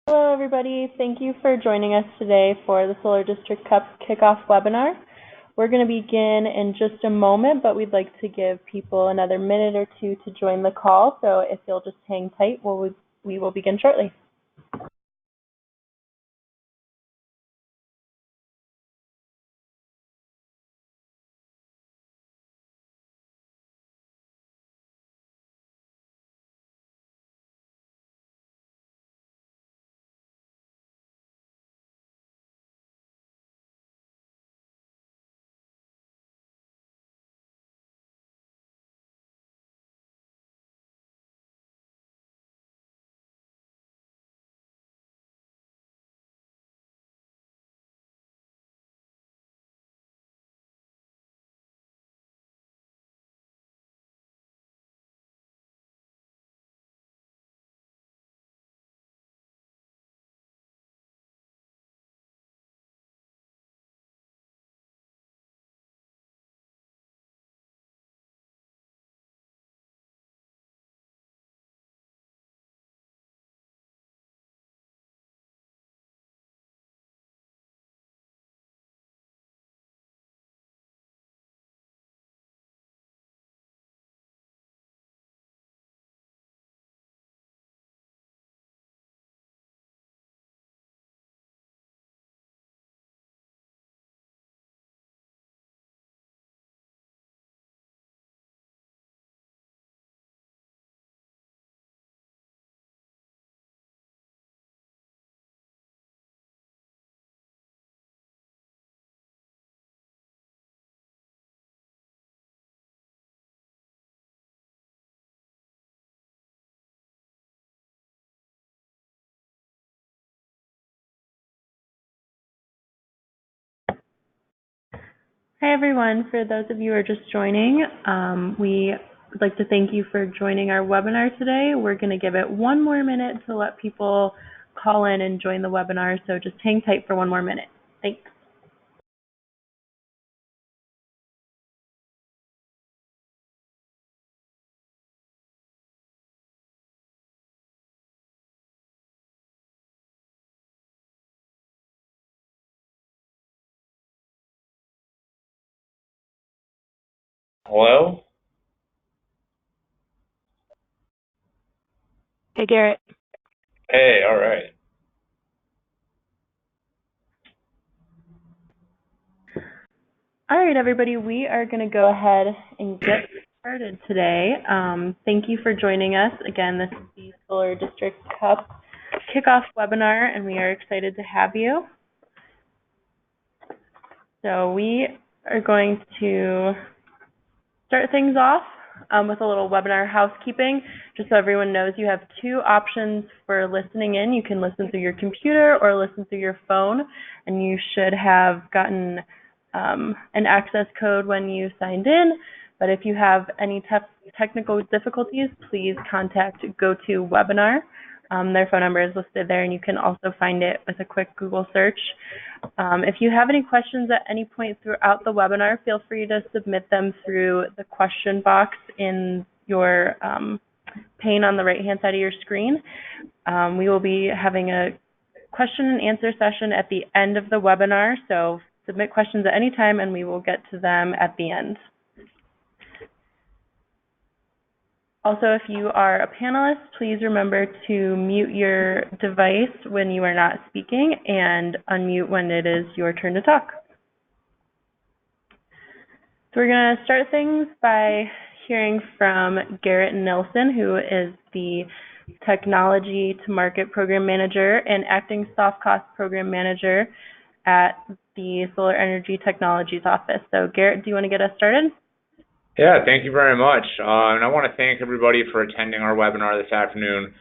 Hello, everybody. Thank you for joining us today for the Solar District Cup Kickoff webinar. We're going to begin in just a moment, but we'd like to give people another minute or two to join the call. So if you'll just hang tight, we will begin shortly. Hi, everyone. For those of you who are just joining, we would like to thank you for joining our webinar today. We're going to give it one more minute to let people call in and join the webinar, so just hang tight for one more minute. Thanks. Hello? Hey, Garrett. Hey, all right. All right, everybody, we are going to go ahead and get started today. Thank you for joining us. Again, this is the Solar District Cup Kickoff webinar, and we are excited to have you. So we are going to start things off with a little webinar housekeeping. Just so everyone knows, you have two options for listening in. You can listen through your computer or listen through your phone, and you should have gotten an access code when you signed in. But if you have any technical difficulties, please contact GoToWebinar. Their phone number is listed there, and you can also find it with a quick Google search. If you have any questions at any point throughout the webinar, feel free to submit them through the question box in your pane on the right-hand side of your screen. We will be having a question and answer session at the end of the webinar, so submit questions at any time and we will get to them at the end. Also, if you are a panelist, please remember to mute your device when you are not speaking and unmute when it is your turn to talk. So we're going to start things by hearing from Garrett Nelson, who is the Technology to Market Program Manager and Acting Soft Cost Program Manager at the Solar Energy Technologies Office. So Garrett, do you want to get us started? Yeah, thank you very much. And I want to thank everybody for attending our webinar this afternoon.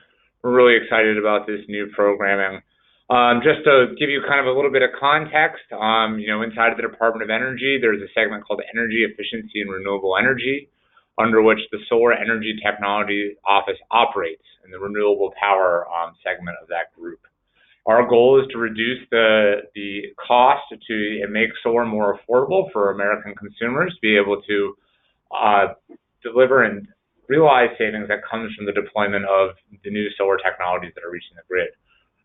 We're really excited about this new programming. Just to give you kind of a little bit of context, inside of the Department of Energy, there's a segment called Energy Efficiency and Renewable Energy, under which the Solar Energy Technology Office operates in the renewable power segment of that group. Our goal is to reduce the cost and make solar more affordable for American consumers, be able to deliver and realized savings that comes from the deployment of the new solar technologies that are reaching the grid.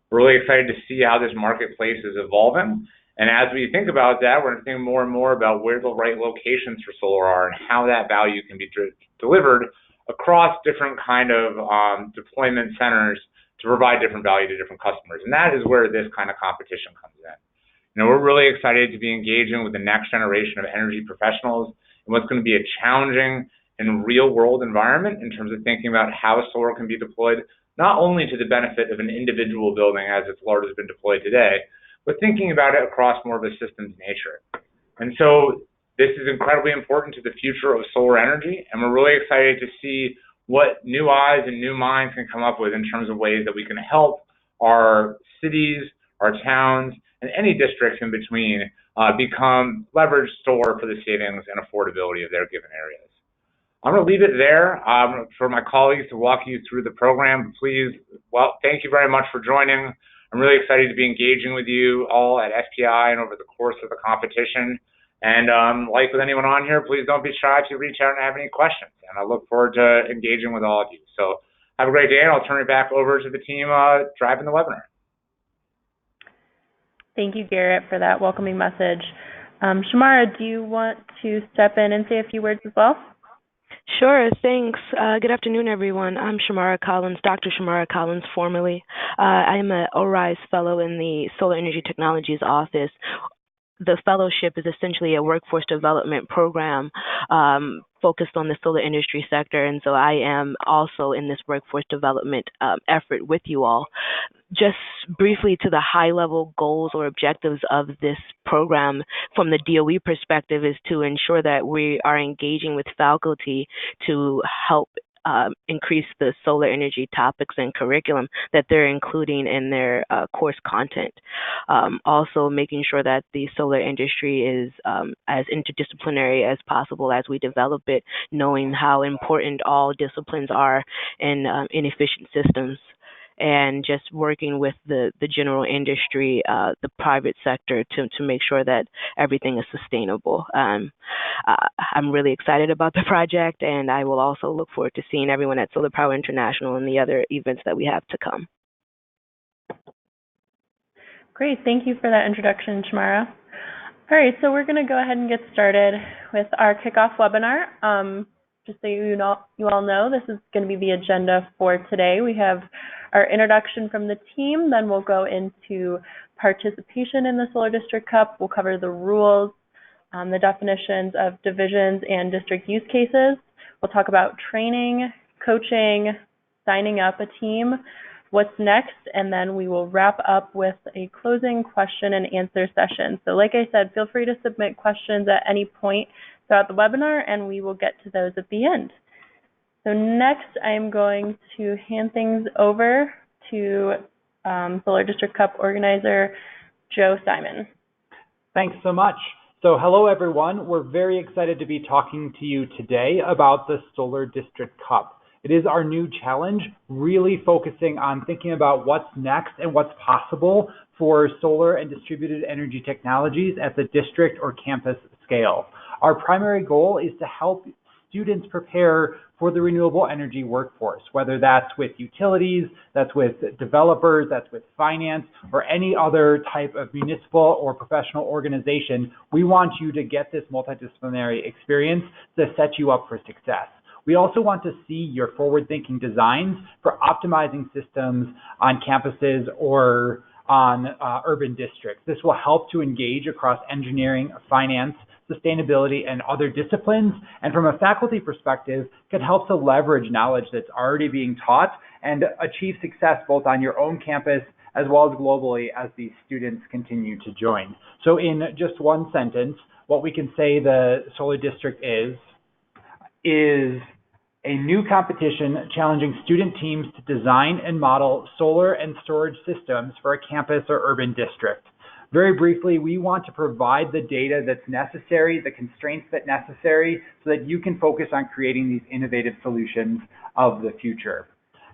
We're really excited to see how this marketplace is evolving. And as we think about that, we're thinking more and more about where the right locations for solar are and how that value can be delivered across different kind of deployment centers to provide different value to different customers. And that is where this kind of competition comes in. We're really excited to be engaging with the next generation of energy professionals in what's going to be a challenging and real-world environment in terms of thinking about how solar can be deployed, not only to the benefit of an individual building as it's largely been deployed today, but thinking about it across more of a systems nature. And so this is incredibly important to the future of solar energy, and we're really excited to see what new eyes and new minds can come up with in terms of ways that we can help our cities, our towns, and any districts in between leverage solar for the savings and affordability of their given areas. I'm going to leave it there for my colleagues to walk you through the program. Please, thank you very much for joining. I'm really excited to be engaging with you all at SPI and over the course of the competition. And like with anyone on here, please don't be shy to reach out and have any questions. And I look forward to engaging with all of you. So have a great day, and I'll turn it back over to the team driving the webinar. Thank you, Garrett, for that welcoming message. Shamara, do you want to step in and say a few words as well? Sure, thanks. Good afternoon, everyone. I'm Shamara Collins, Dr. Shamara Collins, formerly. I am an ORISE Fellow in the Solar Energy Technologies Office. The fellowship is essentially a workforce development program focused on the solar industry sector, and so I am also in this workforce development effort with you all. Just briefly to the high-level goals or objectives of this program from the DOE perspective is to ensure that we are engaging with faculty to help increase the solar energy topics and curriculum that they're including in their course content. Also making sure that the solar industry is as interdisciplinary as possible as we develop it, knowing how important all disciplines are in inefficient systems, and just working with the general industry, the private sector to make sure that everything is sustainable. I'm really excited about the project, and I will also look forward to seeing everyone at Solar Power International and the other events that we have to come. Great, thank you for that introduction, Shamara. All right, so we're going to go ahead and get started with our kickoff webinar. Just so you all know, this is going to be the agenda for today. We have our introduction from the team, then we'll go into participation in the Solar District Cup. We'll cover the rules, the definitions of divisions and district use cases. We'll talk about training, coaching, signing up a team, what's next, and then we will wrap up with a closing question and answer session. So like I said, feel free to submit questions at any point throughout the webinar, and we will get to those at the end. So next, I'm going to hand things over to Solar District Cup organizer, Joe Simon. Thanks so much. So hello, everyone. We're very excited to be talking to you today about the Solar District Cup. It is our new challenge, really focusing on thinking about what's next and what's possible for solar and distributed energy technologies at the district or campus scale. Our primary goal is to help students prepare for the renewable energy workforce, whether that's with utilities, that's with developers, that's with finance, or any other type of municipal or professional organization. We want you to get this multidisciplinary experience to set you up for success. We also want to see your forward-thinking designs for optimizing systems on campuses or on urban districts. This will help to engage across engineering, finance, sustainability, and other disciplines, and from a faculty perspective, can help to leverage knowledge that's already being taught and achieve success both on your own campus as well as globally as these students continue to join. So in just one sentence, what we can say the Solar District is a new competition challenging student teams to design and model solar and storage systems for a campus or urban district. Very briefly, we want to provide the data that's necessary, the constraints that necessary, so that you can focus on creating these innovative solutions of the future.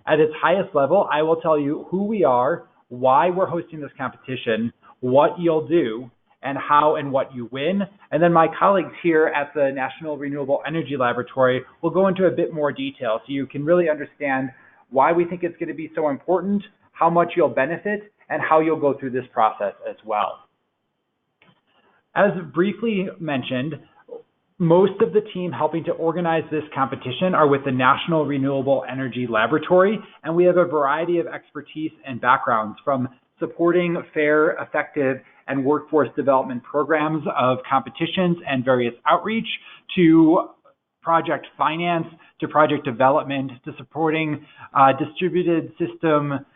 At its highest level, I will tell you who we are, why we're hosting this competition, what you'll do, and how and what you win. And then my colleagues here at the National Renewable Energy Laboratory will go into a bit more detail so you can really understand why we think it's going to be so important, how much you'll benefit, and how you'll go through this process as well. As briefly mentioned, most of the team helping to organize this competition are with the National Renewable Energy Laboratory, and we have a variety of expertise and backgrounds from supporting fair, effective, and workforce development programs of competitions and various outreach to project finance, to project development, to supporting distributed system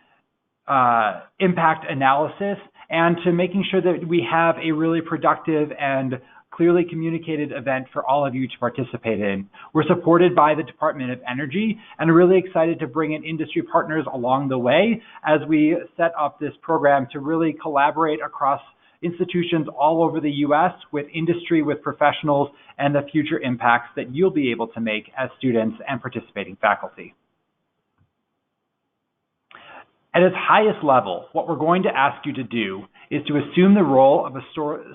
impact analysis, and to making sure that we have a really productive and clearly communicated event for all of you to participate in. We're supported by the Department of Energy and are really excited to bring in industry partners along the way as we set up this program to really collaborate across institutions all over the U.S. with industry, with professionals, and the future impacts that you'll be able to make as students and participating faculty. At its highest level, what we're going to ask you to do is to assume the role of a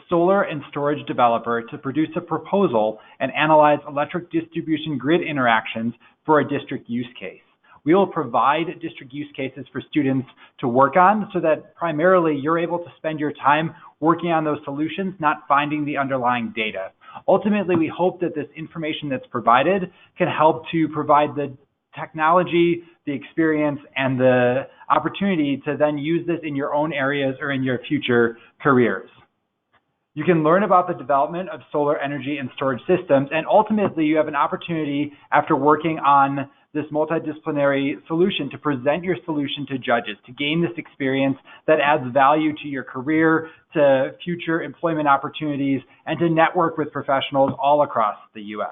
solar and storage developer to produce a proposal and analyze electric distribution grid interactions for a district use case. We will provide district use cases for students to work on so that primarily you're able to spend your time working on those solutions, not finding the underlying data. Ultimately, we hope that this information that's provided can help to provide the technology, the experience, and the opportunity to then use this in your own areas or in your future careers. You can learn about the development of solar energy and storage systems, and ultimately you have an opportunity after working on this multidisciplinary solution to present your solution to judges, to gain this experience that adds value to your career, to future employment opportunities, and to network with professionals all across the U.S.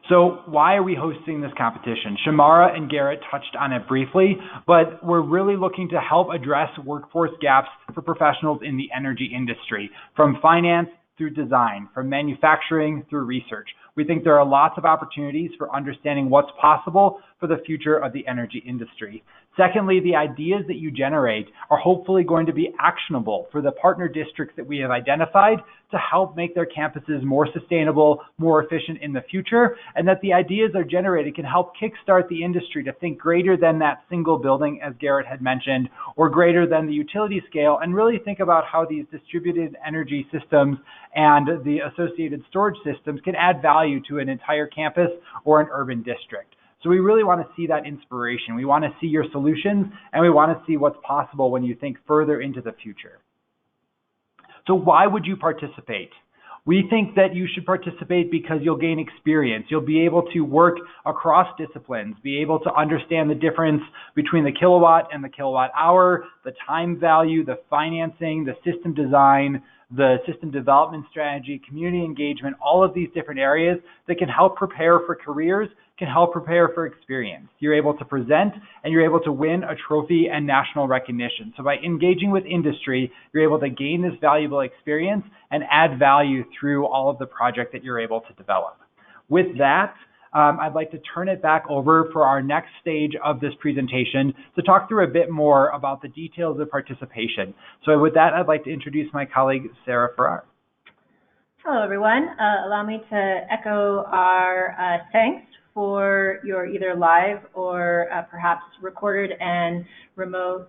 So why are we hosting this competition? Shamara and Garrett touched on it briefly, but we're really looking to help address workforce gaps for professionals in the energy industry, from finance through design, from manufacturing through research. We think there are lots of opportunities for understanding what's possible for the future of the energy industry. Secondly, the ideas that you generate are hopefully going to be actionable for the partner districts that we have identified to help make their campuses more sustainable, more efficient in the future, and that the ideas are generated can help kickstart the industry to think greater than that single building, as Garrett had mentioned, or greater than the utility scale, and really think about how these distributed energy systems and the associated storage systems can add value to an entire campus or an urban district. So we really want to see that inspiration. We want to see your solutions, and we want to see what's possible when you think further into the future. So why would you participate? We think that you should participate because you'll gain experience. You'll be able to work across disciplines, be able to understand the difference between the kilowatt and the kilowatt hour, the time value, the financing, the system design, the system development strategy, community engagement, all of these different areas that can help prepare for careers, can help prepare for experience. You're able to present and you're able to win a trophy and national recognition. So by engaging with industry, you're able to gain this valuable experience and add value through all of the project that you're able to develop. With that, I'd like to turn it back over for our next stage of this presentation to talk through a bit more about the details of participation. So with that, I'd like to introduce my colleague, Sara Farrar. Hello, everyone. Allow me to echo our thanks for your either live or perhaps recorded and remote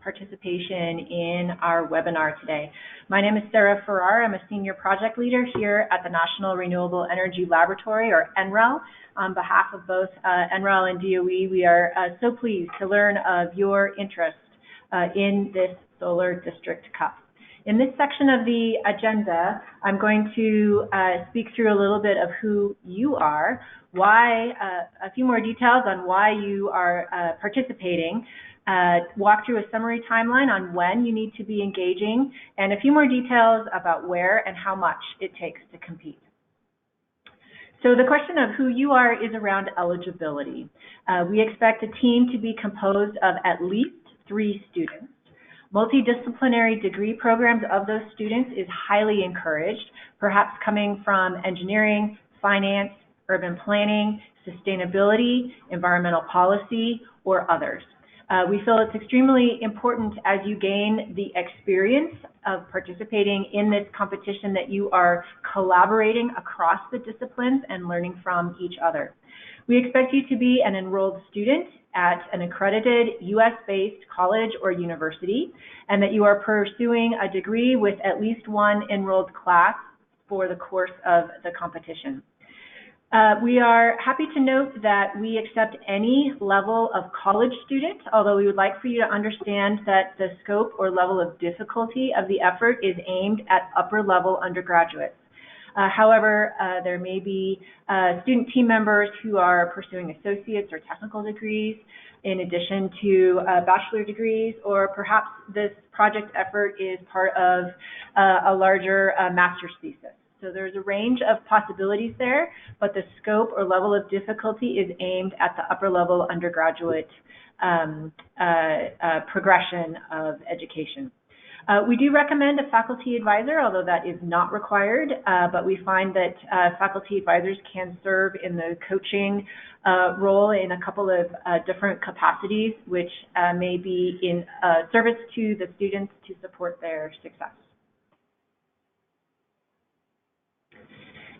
participation in our webinar today. My name is Sara Farrar. I'm a senior project leader here at the National Renewable Energy Laboratory, or NREL. On behalf of both NREL and DOE, we are so pleased to learn of your interest in this Solar District Cup. In this section of the agenda, I'm going to speak through a little bit of who you are, why, a few more details on why you are participating, walk through a summary timeline on when you need to be engaging, and a few more details about where and how much it takes to compete. So the question of who you are is around eligibility. We expect a team to be composed of at least 3 students. Multidisciplinary degree programs of those students is highly encouraged, perhaps coming from engineering, finance, urban planning, sustainability, environmental policy, or others. We feel it's extremely important as you gain the experience of participating in this competition that you are collaborating across the disciplines and learning from each other. We expect you to be an enrolled student at an accredited U.S.-based college or university, and that you are pursuing a degree with at least one enrolled class for the course of the competition. We are happy to note that we accept any level of college student, although we would like for you to understand that the scope or level of difficulty of the effort is aimed at upper level undergraduates. However, there may be student team members who are pursuing associate's or technical degrees in addition to bachelor degrees, or perhaps this project effort is part of a larger master's thesis. So there's a range of possibilities there, but the scope or level of difficulty is aimed at the upper level undergraduate progression of education. We do recommend a faculty advisor, although that is not required, but we find that faculty advisors can serve in the coaching role in a couple of different capacities, which may be in service to the students to support their success.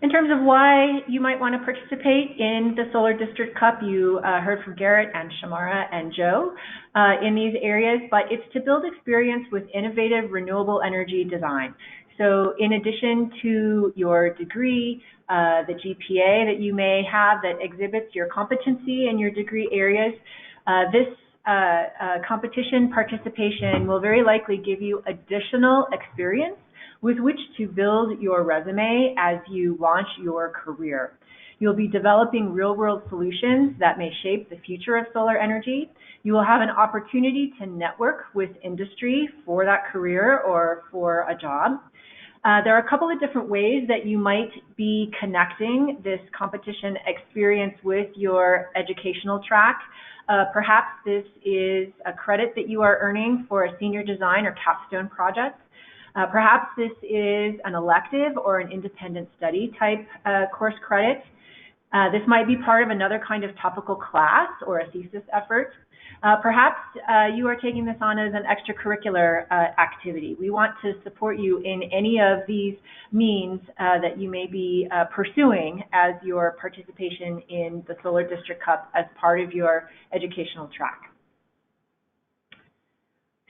In terms of why you might want to participate in the Solar District Cup, you heard from Garrett and Shamara and Joe in these areas, but it's to build experience with innovative renewable energy design. So in addition to your degree, the GPA that you may have that exhibits your competency in your degree areas, this competition participation will very likely give you additional experience with which to build your resume as you launch your career. You'll be developing real-world solutions that may shape the future of solar energy. You will have an opportunity to network with industry for that career or for a job. There are a couple of different ways that you might be connecting this competition experience with your educational track. Perhaps this is a credit that you are earning for a senior design or capstone project. Perhaps this is an elective or an independent study type course credit. This might be part of another kind of topical class or a thesis effort. Perhaps you are taking this on as an extracurricular activity. We want to support you in any of these means that you may be pursuing as your participation in the Solar District Cup as part of your educational track.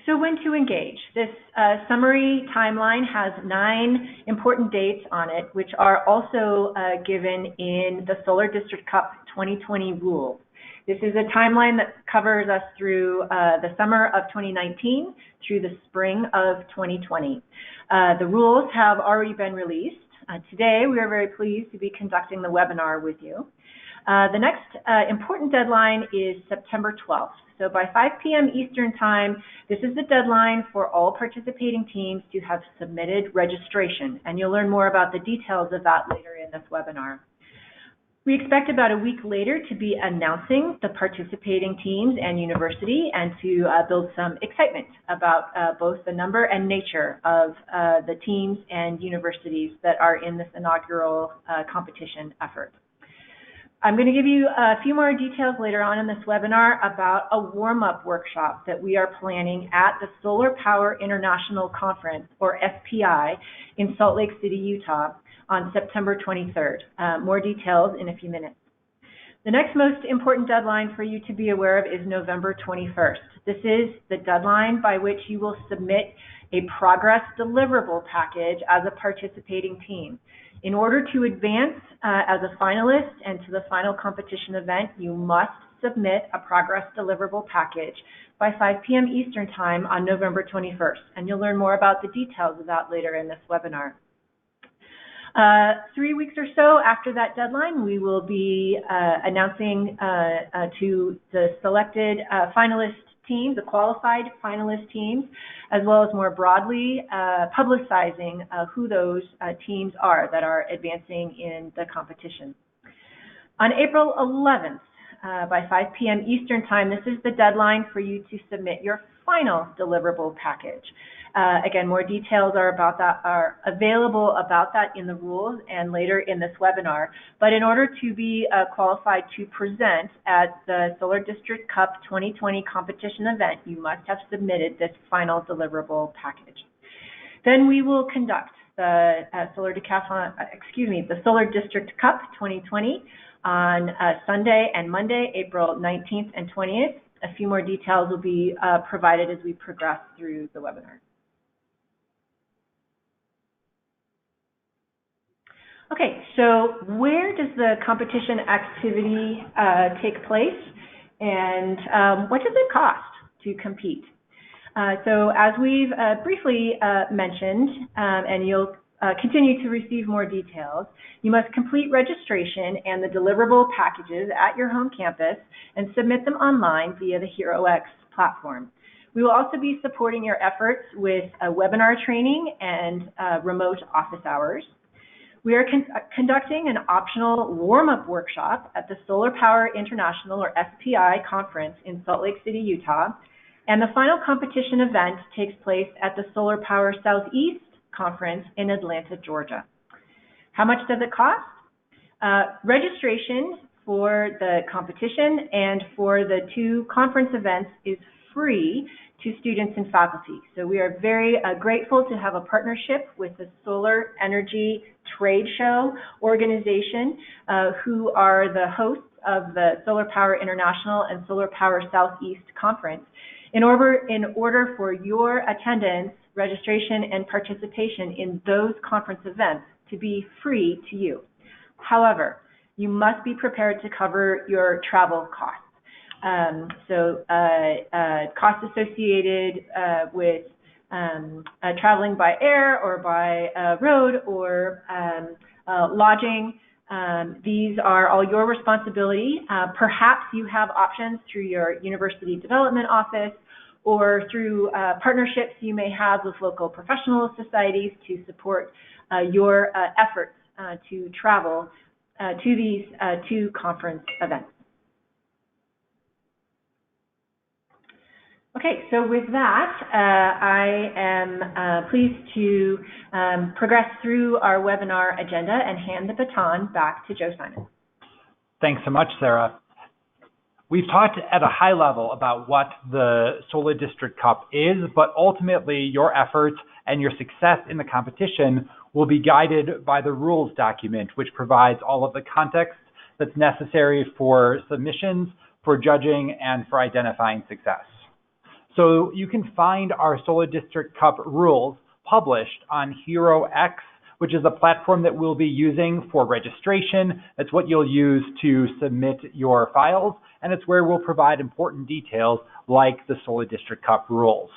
So when to engage? This summary timeline has 9 important dates on it, which are also given in the Solar District Cup 2020 rules. This is a timeline that covers us through the summer of 2019 through the spring of 2020. The rules have already been released. Today, we are very pleased to be conducting the webinar with you. The next important deadline is September 12th. So by 5 p.m. Eastern Time, this is the deadline for all participating teams to have submitted registration, and you'll learn more about the details of that later in this webinar. We expect about a week later to be announcing the participating teams and university and to build some excitement about both the number and nature of the teams and universities that are in this inaugural competition effort. I'm going to give you a few more details later on in this webinar about a warm-up workshop that we are planning at the Solar Power International Conference, or SPI, in Salt Lake City, Utah, on September 23rd. More details in a few minutes. The next most important deadline for you to be aware of is November 21st. This is the deadline by which you will submit a progress deliverable package as a participating team. In order to advance as a finalist and to the final competition event, you must submit a progress deliverable package by 5 p.m. Eastern Time on November 21st, and you'll learn more about the details of that later in this webinar. 3 weeks or so after that deadline, we will be announcing to the selected finalist teams, the qualified finalist teams, as well as more broadly publicizing who those teams are that are advancing in the competition. On April 11th, by 5 p.m. Eastern Time, this is the deadline for you to submit your final deliverable package. Again, more details are available about that in the rules and later in this webinar. But in order to be qualified to present at the Solar District Cup 2020 competition event, you must have submitted this final deliverable package. Then we will conduct the Solar District Cup 2020 on Sunday and Monday, April 19th and 20th. A few more details will be provided as we progress through the webinar. Okay, so where does the competition activity take place, and what does it cost to compete? So as we've briefly mentioned, and you'll continue to receive more details, you must complete registration and the deliverable packages at your home campus and submit them online via the HeroX platform. We will also be supporting your efforts with webinar training and remote office hours. We are conducting an optional warm-up workshop at the Solar Power International, or SPI, conference in Salt Lake City, Utah, and the final competition event takes place at the Solar Power Southeast conference in Atlanta, Georgia. How much does it cost? Registration for the competition and for the two conference events is free to students and faculty. So we are very grateful to have a partnership with the Solar Energy Trade Show organization, who are the hosts of the Solar Power International and Solar Power Southeast conference. In order for your attendance, registration, and participation in those conference events to be free to you. However, you must be prepared to cover your travel costs. Costs associated with traveling by air or by road or lodging. These are all your responsibility. Perhaps you have options through your university development office or through partnerships you may have with local professional societies to support your efforts to travel to these two conference events. Okay, so with that, I am pleased to progress through our webinar agenda and hand the baton back to Joe Simon. Thanks so much, Sarah. We've talked at a high level about what the Solar District Cup is, but ultimately your efforts and your success in the competition will be guided by the rules document, which provides all of the context that's necessary for submissions, for judging, and for identifying success. So you can find our Solar District Cup rules published on HeroX, which is a platform that we'll be using for registration. It's what you'll use to submit your files, and it's where we'll provide important details like the Solar District Cup rules.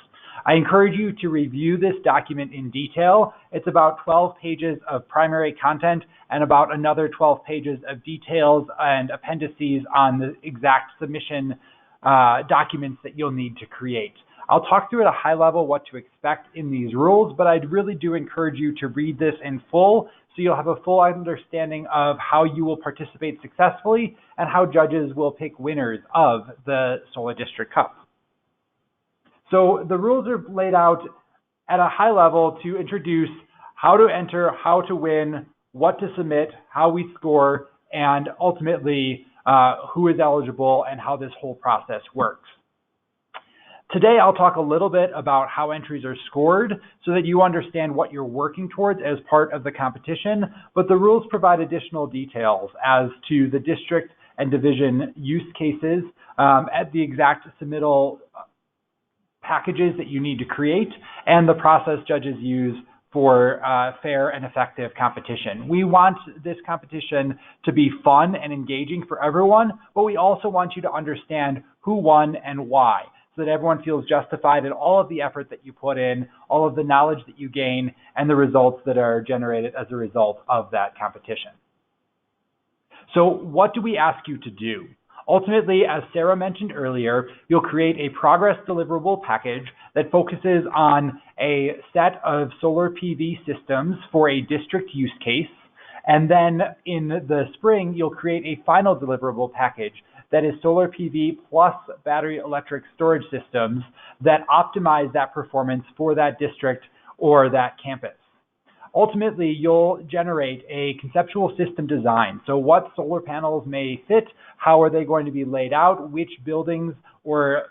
I encourage you to review this document in detail. It's about 12 pages of primary content and about another 12 pages of details and appendices on the exact submission documents that you'll need to create. I'll talk through at a high level what to expect in these rules, but I really do encourage you to read this in full so you'll have a full understanding of how you will participate successfully and how judges will pick winners of the Solar District Cup. So the rules are laid out at a high level to introduce how to enter, how to win, what to submit, how we score, and ultimately who is eligible and how this whole process works. Today, I'll talk a little bit about how entries are scored so that you understand what you're working towards as part of the competition, but the rules provide additional details as to the district and division use cases at the exact submittal packages that you need to create and the process judges use for fair and effective competition. We want this competition to be fun and engaging for everyone, but we also want you to understand who won and why, so that everyone feels justified in all of the effort that you put in, all of the knowledge that you gain, and the results that are generated as a result of that competition. So what do we ask you to do? Ultimately, as Sarah mentioned earlier, you'll create a progress deliverable package that focuses on a set of solar PV systems for a district use case. And then in the spring, you'll create a final deliverable package that is solar PV plus battery electric storage systems that optimize that performance for that district or that campus. Ultimately, you'll generate a conceptual system design. So what solar panels may fit, how are they going to be laid out, which buildings or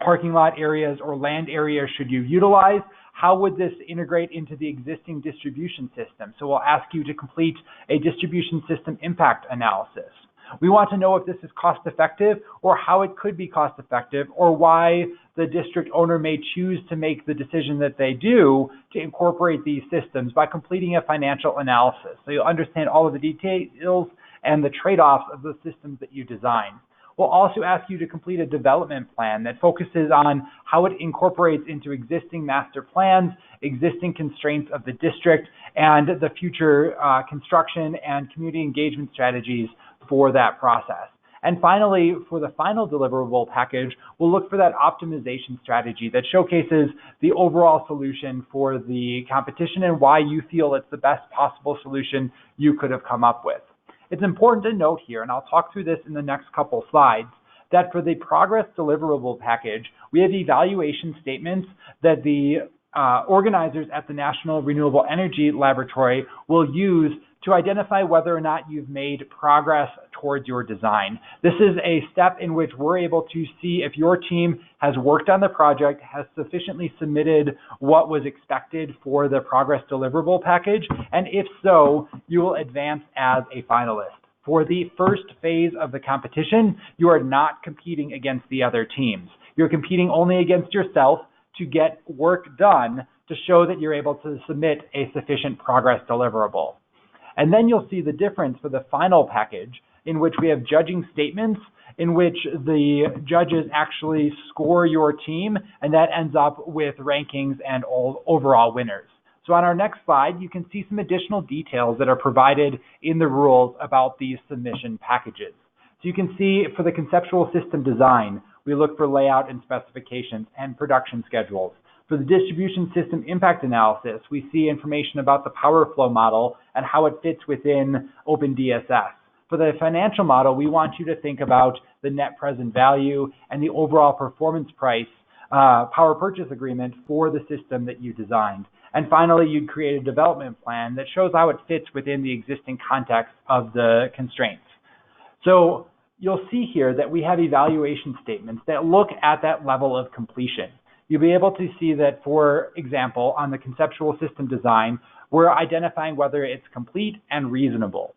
parking lot areas or land areas should you utilize, how would this integrate into the existing distribution system? So we'll ask you to complete a distribution system impact analysis. We want to know if this is cost effective or how it could be cost effective or why the district owner may choose to make the decision that they do to incorporate these systems by completing a financial analysis. So you'll understand all of the details and the trade-offs of the systems that you design. We'll also ask you to complete a development plan that focuses on how it incorporates into existing master plans, existing constraints of the district, and the future construction and community engagement strategies for that process. And finally, for the final deliverable package, we'll look for that optimization strategy that showcases the overall solution for the competition and why you feel it's the best possible solution you could have come up with. It's important to note here, and I'll talk through this in the next couple slides, that for the progress deliverable package, we have evaluation statements that the organizers at the National Renewable Energy Laboratory will use to identify whether or not you've made progress towards your design. This is a step in which we're able to see if your team has worked on the project, has sufficiently submitted what was expected for the progress deliverable package, and if so, you will advance as a finalist. For the first phase of the competition, you are not competing against the other teams. You're competing only against yourself to get work done to show that you're able to submit a sufficient progress deliverable. And then you'll see the difference for the final package, in which we have judging statements in which the judges actually score your team, and that ends up with rankings and overall winners. So on our next slide, you can see some additional details that are provided in the rules about these submission packages. So you can see for the conceptual system design, we look for layout and specifications and production schedules. For the distribution system impact analysis, we see information about the power flow model and how it fits within OpenDSS. For the financial model, we want you to think about the net present value and the overall performance price power purchase agreement for the system that you designed. And finally, you'd create a development plan that shows how it fits within the existing context of the constraints. So you'll see here that we have evaluation statements that look at that level of completion. You'll be able to see that, for example, on the conceptual system design, we're identifying whether it's complete and reasonable.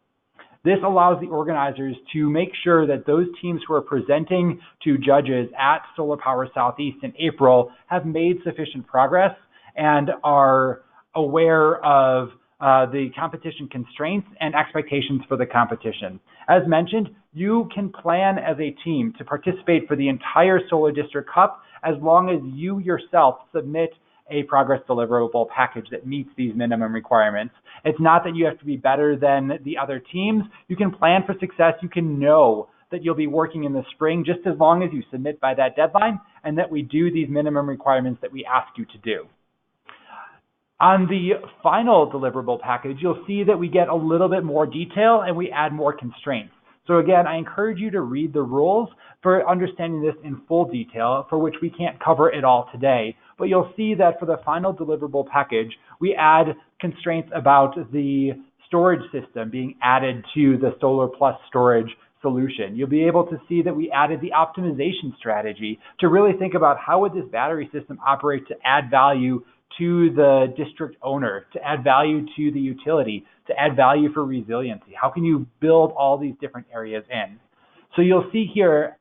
This allows the organizers to make sure that those teams who are presenting to judges at Solar Power Southeast in April have made sufficient progress and are aware of the competition constraints and expectations for the competition. As mentioned, you can plan as a team to participate for the entire Solar District Cup as long as you yourself submit a progress deliverable package that meets these minimum requirements. It's not that you have to be better than the other teams. You can plan for success. You can know that you'll be working in the spring just as long as you submit by that deadline and that we do these minimum requirements that we ask you to do. On the final deliverable package, you'll see that we get a little bit more detail and we add more constraints. So again, I encourage you to read the rules for understanding this in full detail, for which we can't cover it all today. But you'll see that for the final deliverable package, we add constraints about the storage system being added to the Solar Plus storage solution. You'll be able to see that we added the optimization strategy to really think about how would this battery system operate to add value to the district owner, to add value to the utility, to add value for resiliency. How can you build all these different areas in? So you'll see here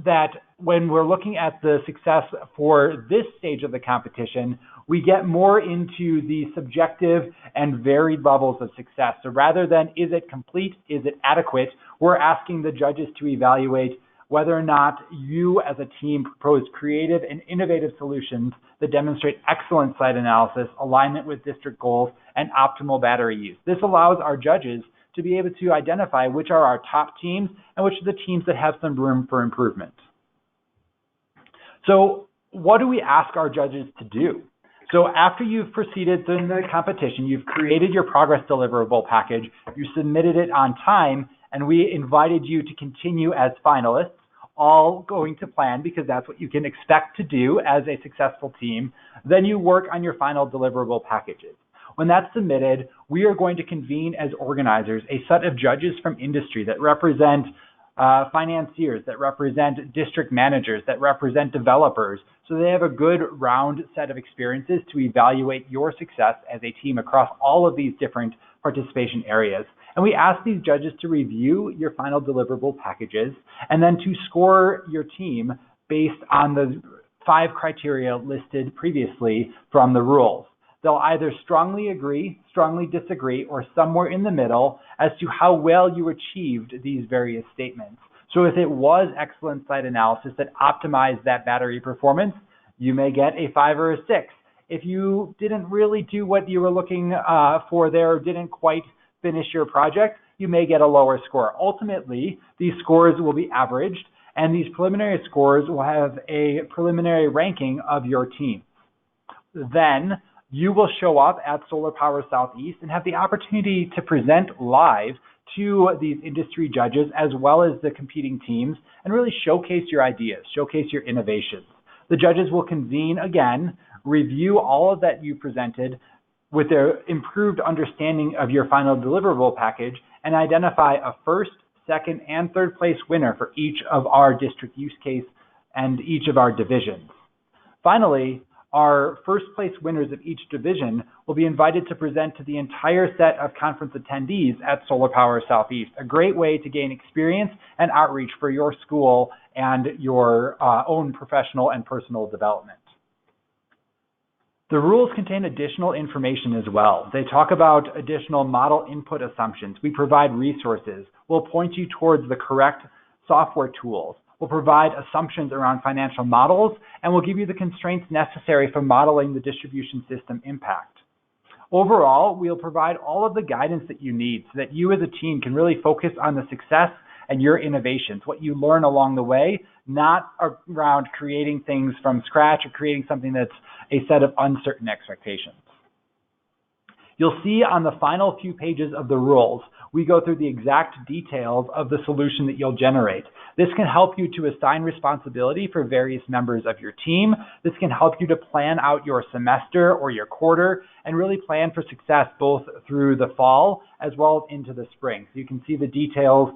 that when we're looking at the success for this stage of the competition, we get more into the subjective and varied levels of success. So rather than is it complete, is it adequate, we're asking the judges to evaluate whether or not you as a team propose creative and innovative solutions that demonstrate excellent site analysis, alignment with district goals, and optimal battery use. This allows our judges to be able to identify which are our top teams and which are the teams that have some room for improvement. So what do we ask our judges to do? So after you've proceeded through the competition, you've created your progress deliverable package, you submitted it on time, and we invited you to continue as finalists. all going to plan, because that's what you can expect to do as a successful team, then you work on your final deliverable packages. When that's submitted, we are going to convene as organizers a set of judges from industry that represent financiers, that represent district managers, that represent developers, so they have a good round set of experiences to evaluate your success as a team across all of these different participation areas. And we ask these judges to review your final deliverable packages and then to score your team based on the 5 criteria listed previously from the rules. They'll either strongly agree, strongly disagree, or somewhere in the middle as to how well you achieved these various statements. So if it was excellent site analysis that optimized that battery performance, you may get a 5 or a 6. If you didn't really do what you were looking for there, or didn't quite finish your project, you may get a lower score. Ultimately, these scores will be averaged, and these preliminary scores will have a preliminary ranking of your team. Then you will show up at Solar Power Southeast and have the opportunity to present live to these industry judges as well as the competing teams and really showcase your ideas, showcase your innovations. The judges will convene again, review all of that you presented with their improved understanding of your final deliverable package, and identify a first, second, and third place winner for each of our district use case and each of our divisions. Finally, our first place winners of each division will be invited to present to the entire set of conference attendees at Solar Power Southeast, a great way to gain experience and outreach for your school and your own professional and personal development. The rules contain additional information as well. They talk about additional model input assumptions. We provide resources. We'll point you towards the correct software tools. We'll provide assumptions around financial models, and we'll give you the constraints necessary for modeling the distribution system impact. Overall, we'll provide all of the guidance that you need so that you as a team can really focus on the success and your innovations, what you learn along the way, not around creating things from scratch or creating something that's a set of uncertain expectations. You'll see on the final few pages of the rules, we go through the exact details of the solution that you'll generate. This can help you to assign responsibility for various members of your team. This can help you to plan out your semester or your quarter and really plan for success both through the fall as well as into the spring. So you can see the details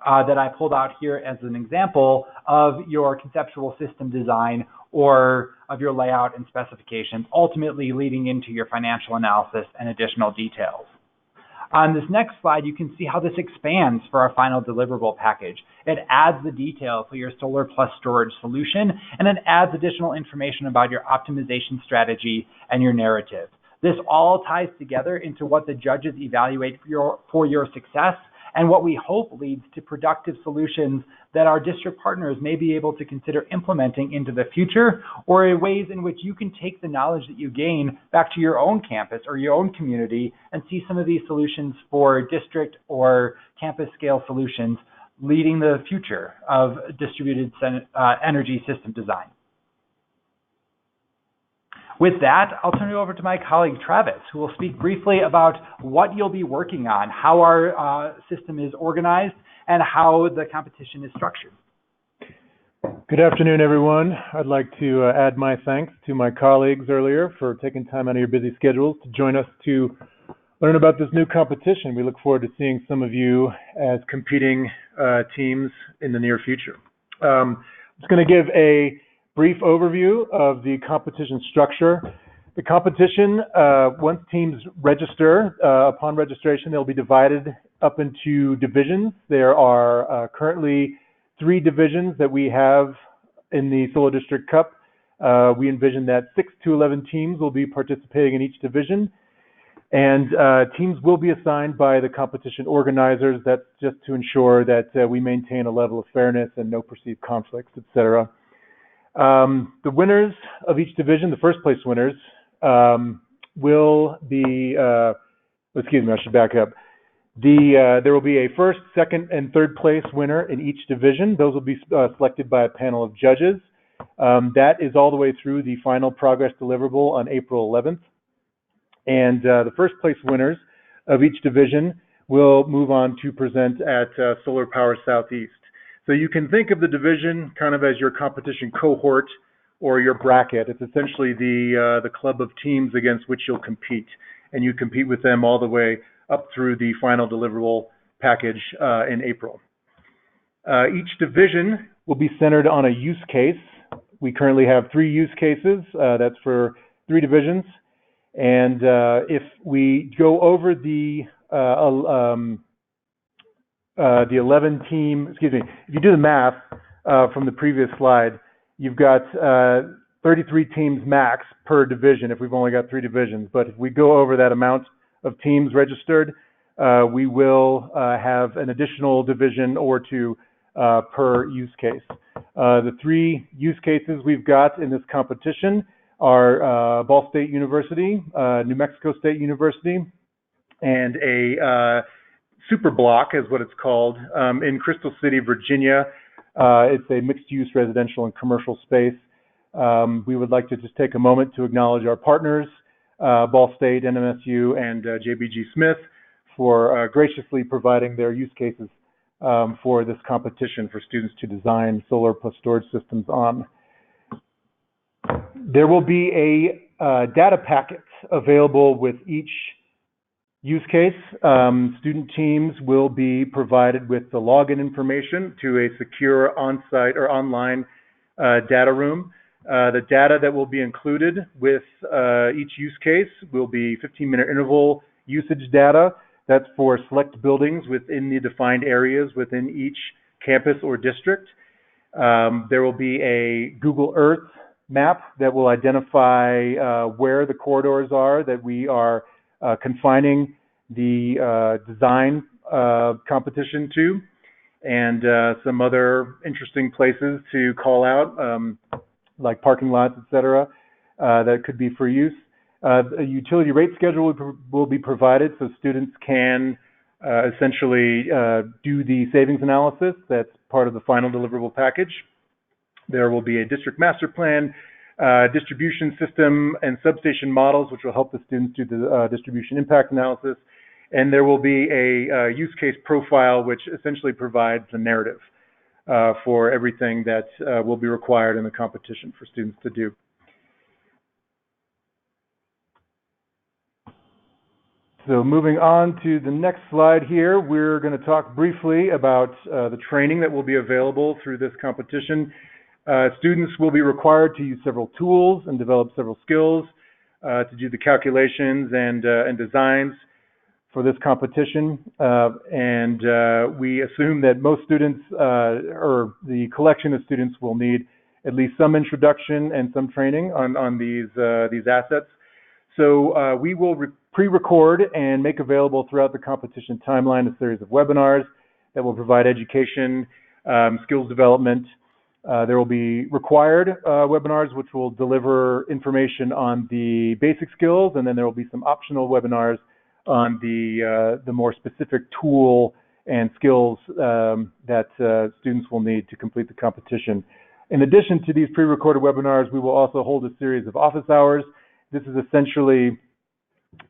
that I pulled out here as an example of your conceptual system design or of your layout and specifications, ultimately leading into your financial analysis and additional details. On this next slide, you can see how this expands for our final deliverable package. It adds the detail for your solar plus storage solution, and it adds additional information about your optimization strategy and your narrative. This all ties together into what the judges evaluate for your success, and what we hope leads to productive solutions that our district partners may be able to consider implementing into the future, or ways in which you can take the knowledge that you gain back to your own campus or your own community and see some of these solutions for district or campus scale solutions leading the future of distributed energy system design. With that, I'll turn it over to my colleague Travis, who will speak briefly about what you'll be working on, how our system is organized, and how the competition is structured. Good afternoon, everyone. I'd like to add my thanks to my colleagues earlier for taking time out of your busy schedules to join us to learn about this new competition. We look forward to seeing some of you as competing teams in the near future. I'm just going to give a brief overview of the competition structure. The competition, once teams register, upon registration, they'll be divided up into divisions. There are currently 3 divisions that we have in the Solar District Cup. We envision that 6 to 11 teams will be participating in each division, and teams will be assigned by the competition organizers. That's just to ensure that we maintain a level of fairness and no perceived conflicts, etc. The winners of each division, the first place winners, will be, excuse me, I should back up. There will be a first, second, and third place winner in each division. Those will be selected by a panel of judges. That is all the way through the final progress deliverable on April 11th. And the first place winners of each division will move on to present at Solar Power Southeast. So you can think of the division kind of as your competition cohort or your bracket. It's essentially the club of teams against which you'll compete, and you compete with them all the way up through the final deliverable package in April. Each division will be centered on a use case. We currently have 3 use cases. That's for 3 divisions. And if we go over the 11 team, excuse me, if you do the math from the previous slide, you've got 33 teams max per division if we've only got 3 divisions. But if we go over that amount of teams registered, we will have an additional division or 2 per use case. The 3 use cases we've got in this competition are Ball State University, New Mexico State University, and a super block is what it's called in Crystal City, Virginia. It's a mixed-use residential and commercial space. We would like to just take a moment to acknowledge our partners, Ball State, NMSU, and JBG Smith, for graciously providing their use cases for this competition for students to design solar plus storage systems on. There will be a data packet available with each use case. Student teams will be provided with the login information to a secure on-site or online data room. The data that will be included with each use case will be 15-minute interval usage data. That's for select buildings within the defined areas within each campus or district. There will be a Google Earth map that will identify where the corridors are that we are confining the design competition to, and some other interesting places to call out, like parking lots, etc., that could be for use. A utility rate schedule will be provided so students can essentially do the savings analysis. That's part of the final deliverable package. There will be a district master plan, distribution system, and substation models, which will help the students do the distribution impact analysis. And there will be a use case profile, which essentially provides a narrative for everything that will be required in the competition for students to do. So moving on to the next slide here, we're going to talk briefly about the training that will be available through this competition. Students will be required to use several tools and develop several skills to do the calculations and designs for this competition. We assume that most students, or the collection of students, will need at least some introduction and some training on these assets. So we will pre-record and make available throughout the competition timeline a series of webinars that will provide education, skills development. There will be required webinars which will deliver information on the basic skills, and then there will be some optional webinars on the more specific tool and skills that students will need to complete the competition. In addition to these pre-recorded webinars, we will also hold a series of office hours. This is essentially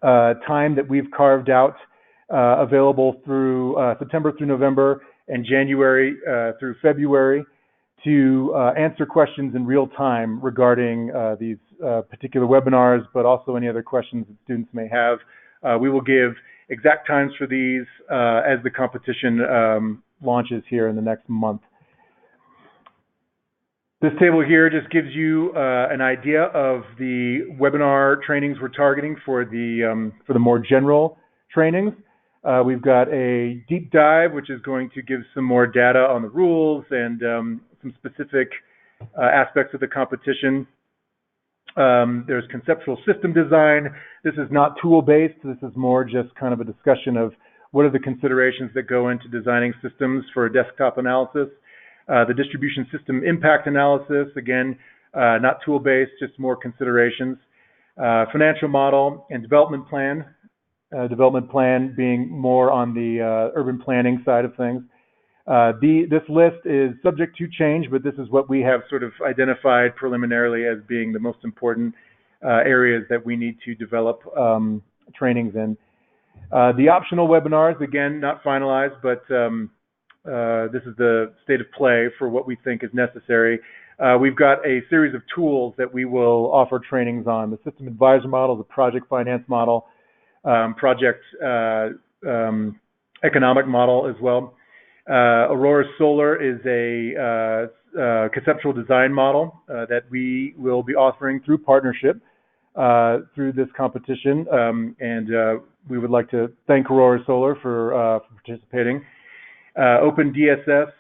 time that we've carved out available through September through November and January through February to answer questions in real time regarding these particular webinars, but also any other questions that students may have. We will give exact times for these as the competition launches here in the next month. This table here just gives you an idea of the webinar trainings we're targeting for the more general trainings. We've got a deep dive, which is going to give some more data on the rules and some specific aspects of the competition. There's conceptual system design. This is not tool-based. This is more just kind of a discussion of what are the considerations that go into designing systems for desktop analysis. The distribution system impact analysis, again, not tool-based, just more considerations. Financial model and development plan. Development plan being more on the urban planning side of things. This list is subject to change, but this is what we have sort of identified preliminarily as being the most important areas that we need to develop trainings in. The optional webinars, again, not finalized, but this is the state of play for what we think is necessary. We've got a series of tools that we will offer trainings on: the system advisor model, the project finance model, project economic model as well. Aurora Solar is a conceptual design model that we will be offering through partnership through this competition, and we would like to thank Aurora Solar for participating. OpenDSS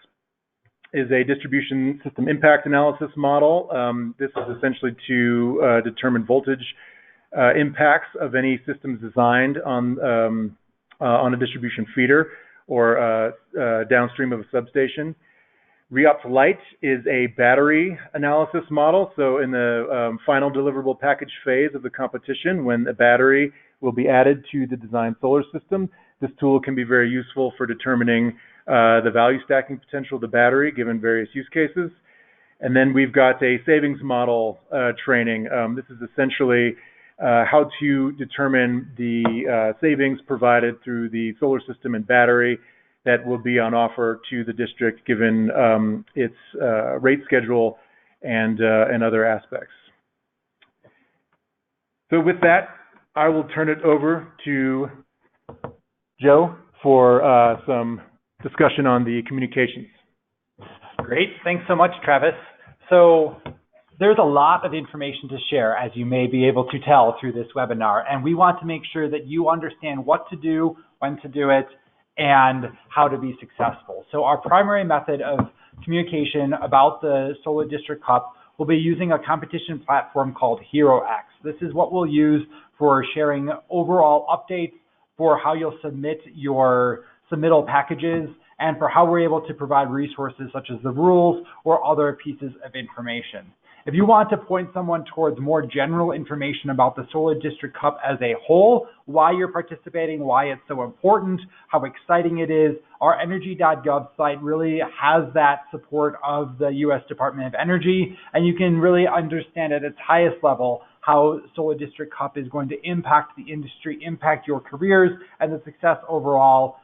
is a distribution system impact analysis model. This is essentially to determine voltage impacts of any systems designed on a distribution feeder or downstream of a substation. Reopt Lite is a battery analysis model. So in the final deliverable package phase of the competition, when a battery will be added to the design solar system, this tool can be very useful for determining the value stacking potential of the battery given various use cases. And then we've got a savings model training. This is essentially how to determine the savings provided through the solar system and battery that will be on offer to the district given its rate schedule and other aspects. So with that, I will turn it over to Joe for some discussion on the communications. Great. Thanks so much, Travis. So there's a lot of information to share, as you may be able to tell through this webinar, and we want to make sure that you understand what to do, when to do it, and how to be successful. So our primary method of communication about the Solar District Cup will be using a competition platform called HeroX. This is what we'll use for sharing overall updates, for how you'll submit your submittal packages, and for how we're able to provide resources such as the rules or other pieces of information. If you want to point someone towards more general information about the Solar District Cup as a whole, why you're participating, why it's so important, how exciting it is, our energy.gov site really has that support of the U.S. Department of Energy, and you can really understand at its highest level how Solar District Cup is going to impact the industry, impact your careers, and the success overall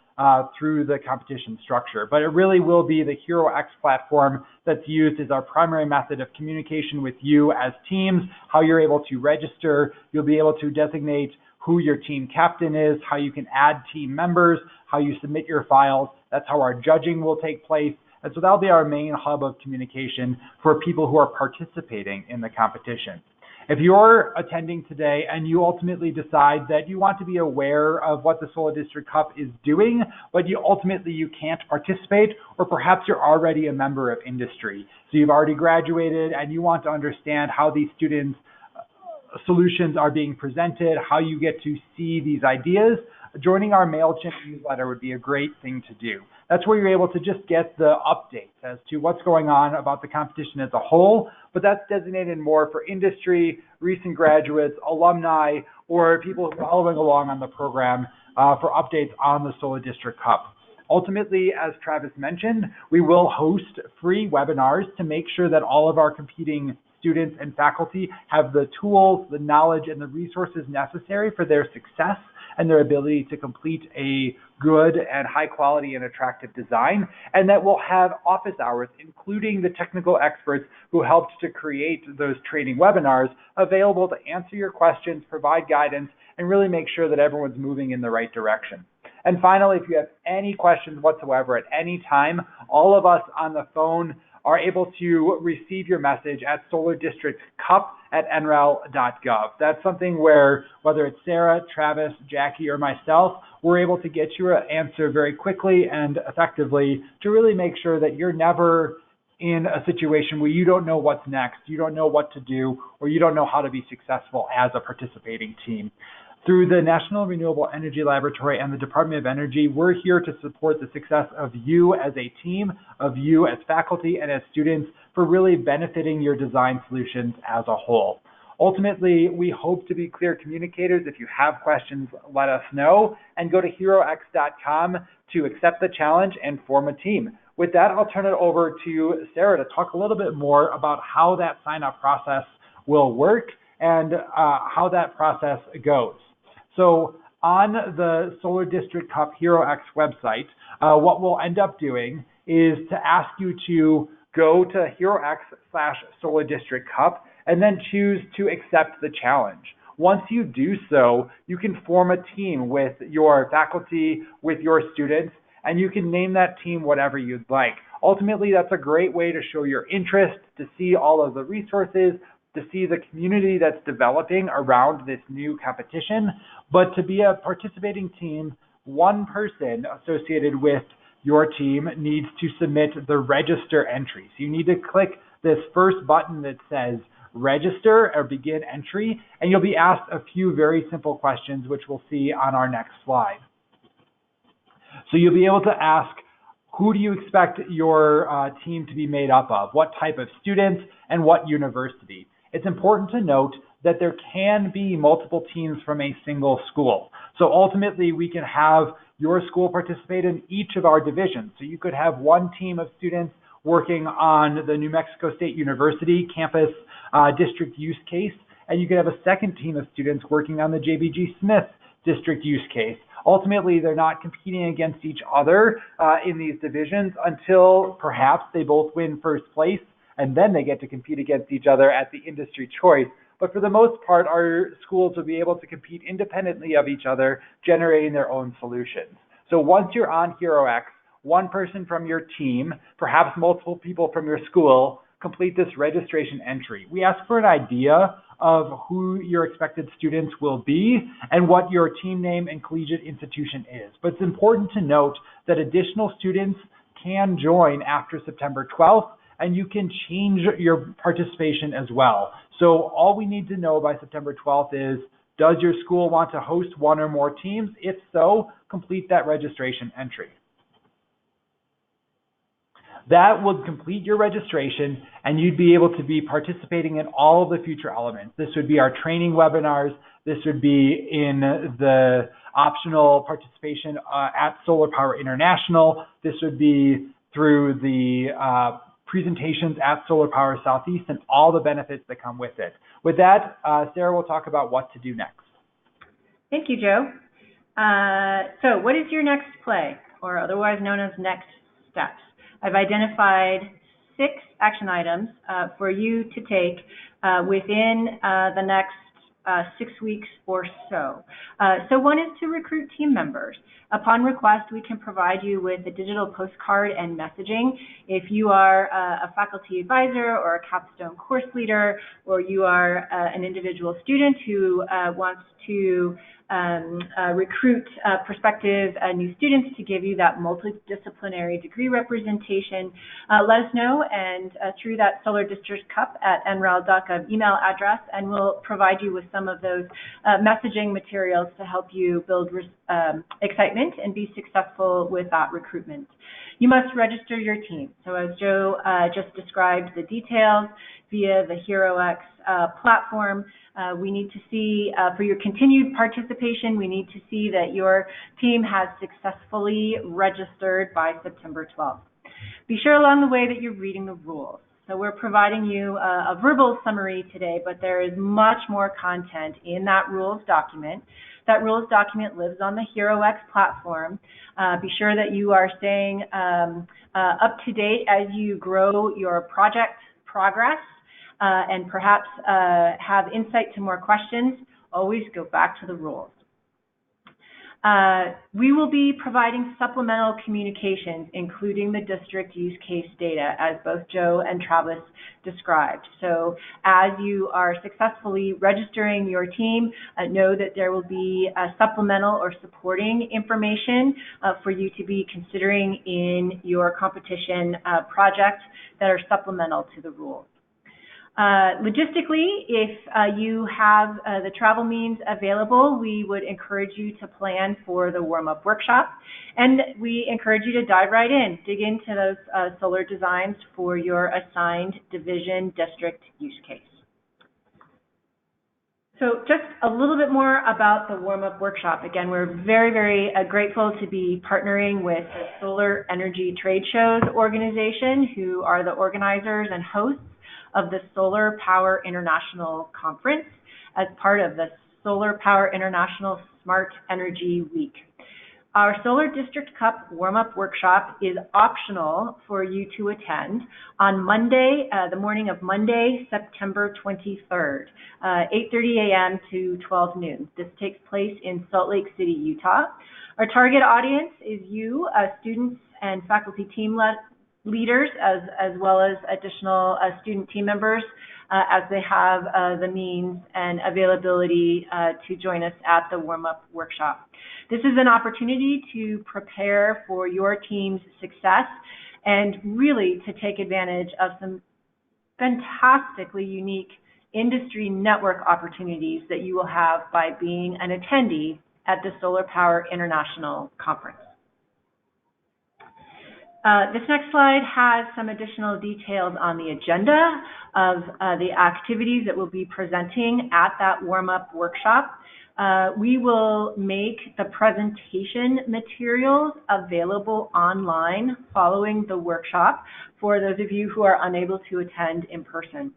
through the competition structure. But it really will be the HeroX platform that's used as our primary method of communication with you as teams, how you're able to register. You'll be able to designate who your team captain is, how you can add team members, how you submit your files. That's how our judging will take place. And so that'll be our main hub of communication for people who are participating in the competition. If you're attending today and you ultimately decide that you want to be aware of what the Solar District Cup is doing, but you can't participate, or perhaps you're already a member of industry, so you've already graduated and you want to understand how these students' solutions are being presented, how you get to see these ideas, joining our MailChimp newsletter would be a great thing to do. That's where you're able to just get the updates as to what's going on about the competition as a whole, but that's designated more for industry, recent graduates, alumni, or people following along on the program for updates on the Solar District Cup. Ultimately, as Travis mentioned, we will host free webinars to make sure that all of our competing students and faculty have the tools, the knowledge, and the resources necessary for their success and their ability to complete a good and high quality and attractive design, and that we'll have office hours, including the technical experts who helped to create those training webinars, available to answer your questions, provide guidance, and really make sure that everyone's moving in the right direction. And finally, if you have any questions whatsoever at any time, all of us on the phone are able to receive your message at solardistrictcup@nrel.gov. That's something where, whether it's Sarah, Travis, Jackie, or myself, we're able to get you an answer very quickly and effectively to really make sure that you're never in a situation where you don't know what's next, you don't know what to do, or you don't know how to be successful as a participating team. Through the National Renewable Energy Laboratory and the Department of Energy, we're here to support the success of you as a team, of you as faculty and as students, for really benefiting your design solutions as a whole. Ultimately, we hope to be clear communicators. If you have questions, let us know, and go to herox.com to accept the challenge and form a team. With that, I'll turn it over to Sarah to talk a little bit more about how that sign-up process will work and how that process goes. So on the Solar District Cup HeroX website, what we'll end up doing is to ask you to go to HeroX/Solar District Cup and then choose to accept the challenge. Once you do so, you can form a team with your faculty, with your students, and you can name that team whatever you'd like. Ultimately, that's a great way to show your interest, to see all of the resources, to see the community that's developing around this new competition. But to be a participating team, one person associated with your team needs to submit the register entry. So you need to click this first button that says register or begin entry, and you'll be asked a few very simple questions, which we'll see on our next slide. So you'll be able to ask, who do you expect your team to be made up of? What type of students and what university? It's important to note that there can be multiple teams from a single school. So ultimately, we can have your school participate in each of our divisions. So you could have one team of students working on the New Mexico State University campus district use case, and you could have a second team of students working on the JBG Smith district use case. Ultimately, they're not competing against each other in these divisions until perhaps they both win first place, and then they get to compete against each other at the industry choice. But for the most part, our schools will be able to compete independently of each other, generating their own solutions. So once you're on HeroX, one person from your team, perhaps multiple people from your school, complete this registration entry. We ask for an idea of who your expected students will be and what your team name and collegiate institution is. But it's important to note that additional students can join after September 12th, and you can change your participation as well. So all we need to know by September 12th is, does your school want to host one or more teams? If so, complete that registration entry. That would complete your registration, and you'd be able to be participating in all of the future elements. This would be our training webinars. This would be in the optional participation at Solar Power International. This would be through the presentations at Solar Power Southeast and all the benefits that come with it. With that, Sarah will talk about what to do next. Thank you, Joe. So what is your next play, or otherwise known as next steps? I've identified 6 action items for you to take within the next 6 weeks or so. So one is to recruit team members. Upon request, we can provide you with a digital postcard and messaging. If you are a faculty advisor or a capstone course leader, or you are an individual student who wants to recruit prospective new students to give you that multidisciplinary degree representation, let us know, and through that Solar District Cup at NREL.gov email address, and we'll provide you with some of those messaging materials to help you build excitement and be successful with that recruitment. You must register your team. So as Joe just described the details via the HeroX platform, we need to see, for your continued participation, we need to see that your team has successfully registered by September 12th. Be sure along the way that you're reading the rules. So we're providing you a verbal summary today, but there is much more content in that rules document. That rules document lives on the HeroX platform. Be sure that you are staying up to date as you grow your project progress, and perhaps have insight to more questions. Always go back to the rules. We will be providing supplemental communications, including the district use case data, as both Joe and Travis described. So as you are successfully registering your team, know that there will be supplemental or supporting information for you to be considering in your competition project that are supplemental to the rules. Logistically, if you have the travel means available, we would encourage you to plan for the Warmup Workshop, and we encourage you to dive right in, dig into those solar designs for your assigned division district use case. So just a little bit more about the Warmup Workshop. Again, we're very, very grateful to be partnering with the Solar Energy Trade Shows organization, who are the organizers and hosts of the Solar Power International Conference as part of the Solar Power International Smart Energy Week. Our Solar District Cup Warm-Up Workshop is optional for you to attend on Monday, the morning of Monday, September 23rd, 8:30 a.m. to 12 noon. This takes place in Salt Lake City, Utah. Our target audience is you, students and faculty team leaders, as well as additional student team members, as they have the means and availability to join us at the Warm-Up Workshop. This is an opportunity to prepare for your team's success and really to take advantage of some fantastically unique industry network opportunities that you will have by being an attendee at the Solar Power International Conference. This next slide has some additional details on the agenda of the activities that we'll be presenting at that warm-up workshop. We will make the presentation materials available online following the workshop for those of you who are unable to attend in person.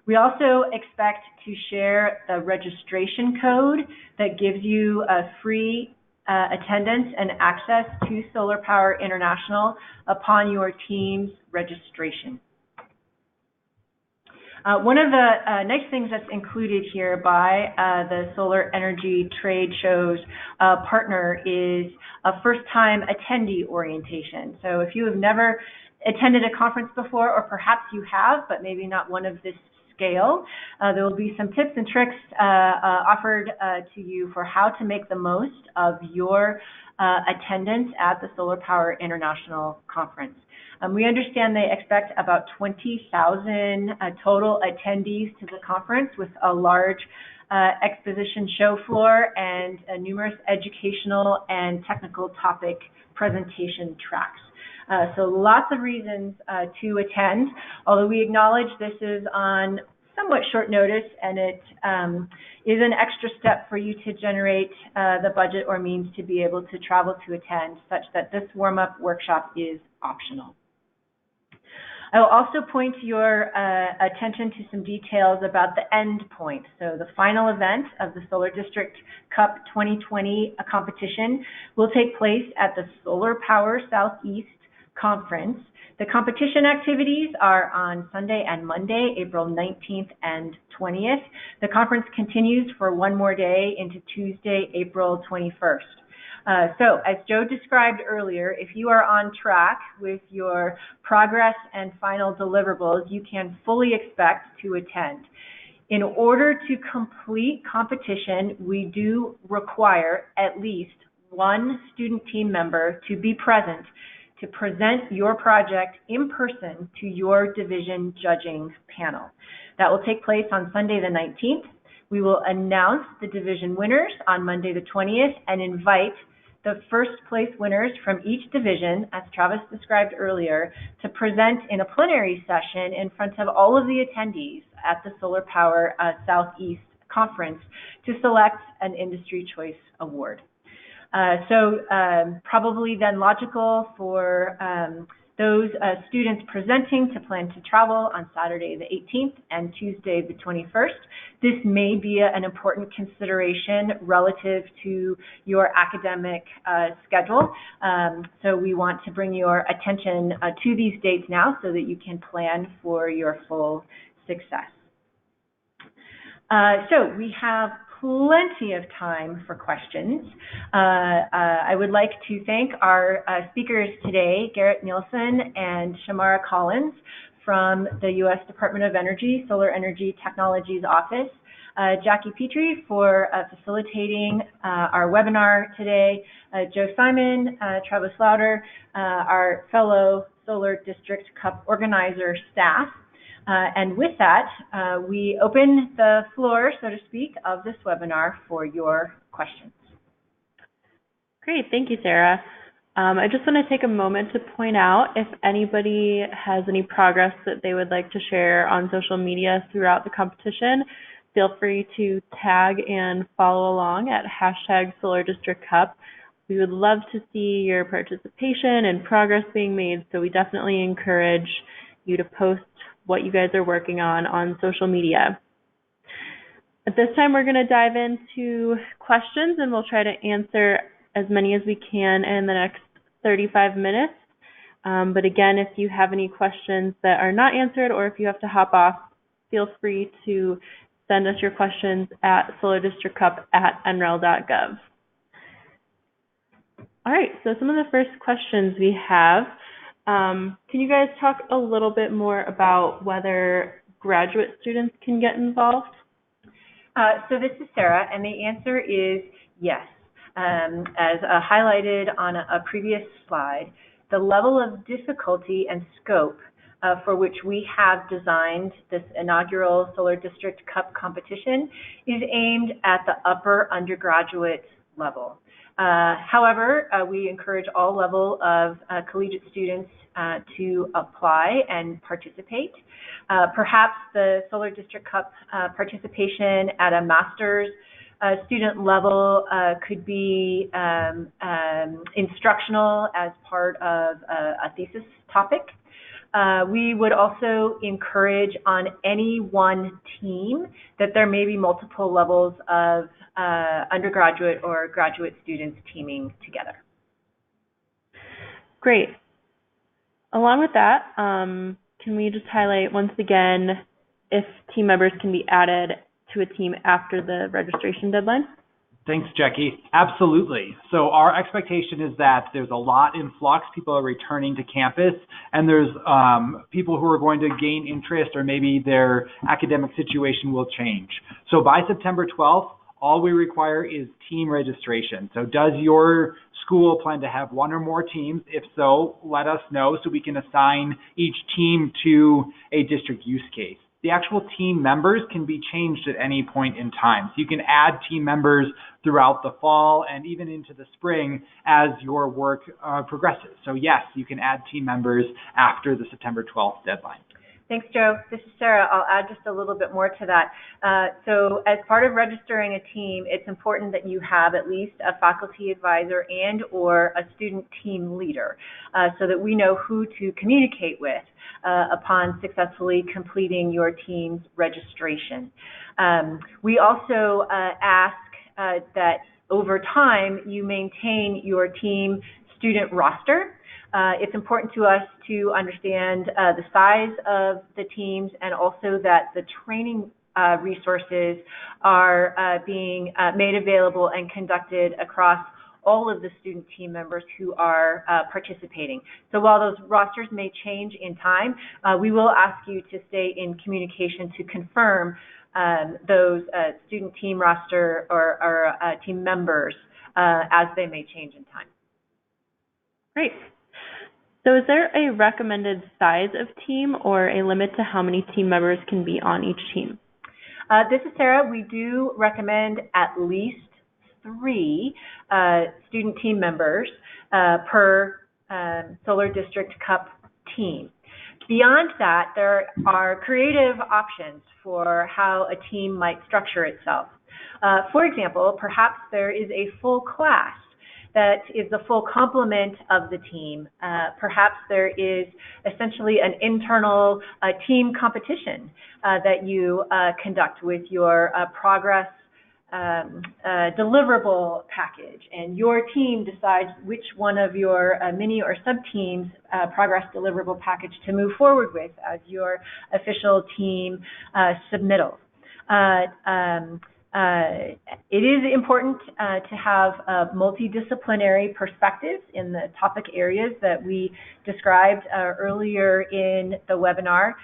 We also expect to share the registration code that gives you a free attendance and access to Solar Power International upon your team's registration. One of the nice things that's included here by the Solar Energy Trade Show's partner is a first-time attendee orientation. So if you have never attended a conference before, or perhaps you have, but maybe not one of this scale, there will be some tips and tricks offered to you for how to make the most of your attendance at the Solar Power International Conference. We understand they expect about 20,000 total attendees to the conference, with a large exposition show floor and numerous educational and technical topic presentation tracks. So lots of reasons to attend, although we acknowledge this is on somewhat short notice, and it is an extra step for you to generate the budget or means to be able to travel to attend, such that this warm-up workshop is optional. I will also point your attention to some details about the end point. So the final event of the Solar District Cup 2020 competition will take place at the Solar Power Southeast Conference. The competition activities are on Sunday and Monday, April 19th and 20th. The conference continues for one more day into Tuesday, April 21st. So, as Joe described earlier, if you are on track with your progress and final deliverables, you can fully expect to attend. In order to complete competition, we do require at least one student team member to be present to present your project in person to your division judging panel. That will take place on Sunday the 19th. We will announce the division winners on Monday the 20th and invite the first place winners from each division, as Travis described earlier, to present in a plenary session in front of all of the attendees at the Solar Power Southeast Conference to select an Industry Choice Award. Probably then logical for those students presenting to plan to travel on Saturday the 18th and Tuesday the 21st. This may be an important consideration relative to your academic schedule. So we want to bring your attention to these dates now so that you can plan for your full success. So we have plenty of time for questions. I would like to thank our speakers today, Garrett Nelson and Shamara Collins from the U.S. Department of Energy, Solar Energy Technologies Office, Jackie Petrie for facilitating our webinar today, Joe Simon, Travis Lauder, our fellow Solar District Cup organizer staff. And with that, we open the floor, so to speak, of this webinar for your questions. Great, thank you, Sarah. I just want to take a moment to point out if anybody has any progress that they would like to share on social media throughout the competition, feel free to tag and follow along at #SolarDistrictCup. We would love to see your participation and progress being made, so we definitely encourage you to post what you guys are working on social media. At this time, we're going to dive into questions, and we'll try to answer as many as we can in the next 35 minutes. But again, if you have any questions that are not answered or if you have to hop off, feel free to send us your questions at solardistrictcup@nrel.gov. All right, so some of the first questions we have, can you guys talk a little bit more about whether graduate students can get involved? So this is Sara, and the answer is yes. As highlighted on a previous slide, the level of difficulty and scope for which we have designed this inaugural Solar District Cup competition is aimed at the upper undergraduate level. However, we encourage all level of collegiate students to apply and participate. Perhaps the Solar District Cup participation at a master's student level could be instructional as part of a thesis topic. We would also encourage on any one team that there may be multiple levels of undergraduate or graduate students teaming together. Great. Along with that, can we just highlight once again if team members can be added to a team after the registration deadline? Thanks, Jackie. Absolutely. So our expectation is that there's a lot in flux. People are returning to campus, and there's people who are going to gain interest, or maybe their academic situation will change. So by September 12th, all we require is team registration. So does your school plan to have one or more teams? If so, let us know so we can assign each team to a district use case. The actual team members can be changed at any point in time. So you can add team members throughout the fall and even into the spring as your work progresses. So yes, you can add team members after the September 12th deadline. Thanks, Joe. This is Sara. I'll add just a little bit more to that. So as part of registering a team, it's important that you have at least a faculty advisor and or a student team leader so that we know who to communicate with upon successfully completing your team's registration. We also ask that over time you maintain your team student roster. It's important to us to understand the size of the teams and also that the training resources are being made available and conducted across all of the student team members who are participating. So while those rosters may change in time, we will ask you to stay in communication to confirm those student team roster or team members as they may change in time. Great. So is there a recommended size of team or a limit to how many team members can be on each team? This is Sara. We do recommend at least 3 student team members per Solar District Cup team. Beyond that, there are creative options for how a team might structure itself. For example, perhaps there is a full class that is the full complement of the team. Perhaps there is essentially an internal team competition that you conduct with your progress deliverable package, and your team decides which one of your mini or sub-teams progress deliverable package to move forward with as your official team submittal. It is important to have a multidisciplinary perspective in the topic areas that we described earlier in the webinar.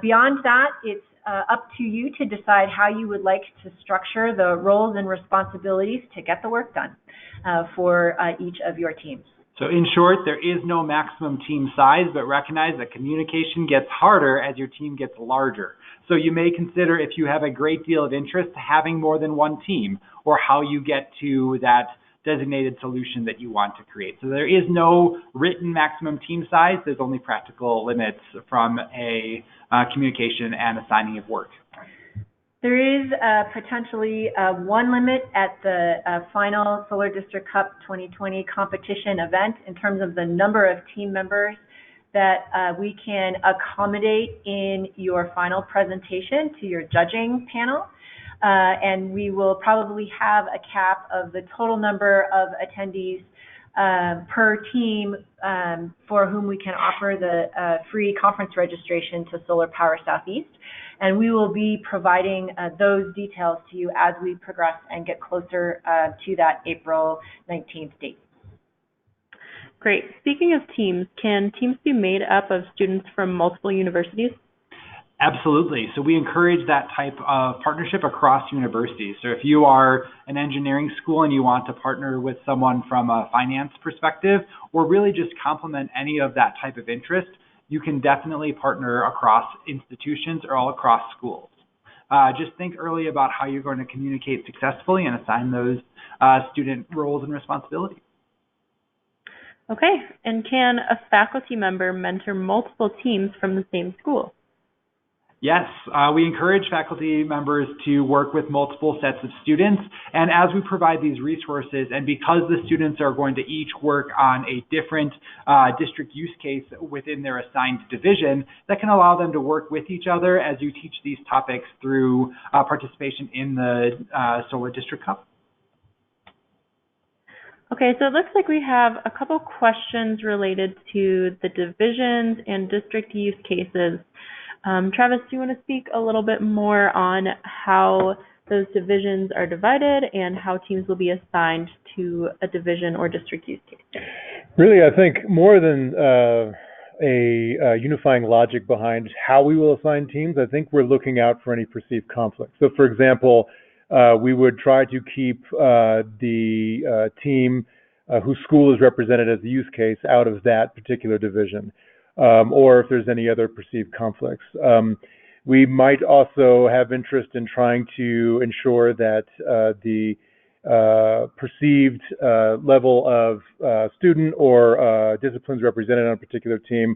Beyond that, it's up to you to decide how you would like to structure the roles and responsibilities to get the work done for each of your teams. So in short, there is no maximum team size, but recognize that communication gets harder as your team gets larger. So you may consider, if you have a great deal of interest, having more than one team, or how you get to that designated solution that you want to create. So there is no written maximum team size. There's only practical limits from a communication and assigning of work. There is potentially one limit at the final Solar District Cup 2020 competition event in terms of the number of team members that we can accommodate in your final presentation to your judging panel. and we will probably have a cap of the total number of attendees per team for whom we can offer the free conference registration to Solar Power Southeast. And we will be providing those details to you as we progress and get closer to that April 19th date. Great. Speaking of teams, can teams be made up of students from multiple universities? Absolutely. So we encourage that type of partnership across universities. So if you are an engineering school and you want to partner with someone from a finance perspective, or really just complement any of that type of interest, you can definitely partner across institutions or all across schools. Just think early about how you're going to communicate successfully and assign those student roles and responsibilities. Okay. And can a faculty member mentor multiple teams from the same school? Yes, we encourage faculty members to work with multiple sets of students, and as we provide these resources, and because the students are going to each work on a different district use case within their assigned division, that can allow them to work with each other as you teach these topics through participation in the Solar District Cup. Okay, so it looks like we have a couple questions related to the divisions and district use cases. Travis, do you want to speak a little bit more on how those divisions are divided and how teams will be assigned to a division or district use case? Really, I think more than a unifying logic behind how we will assign teams, I think we're looking out for any perceived conflict. So, for example, we would try to keep the team whose school is represented as the use case out of that particular division. Or if there's any other perceived conflicts. We might also have interest in trying to ensure that the perceived level of student or disciplines represented on a particular team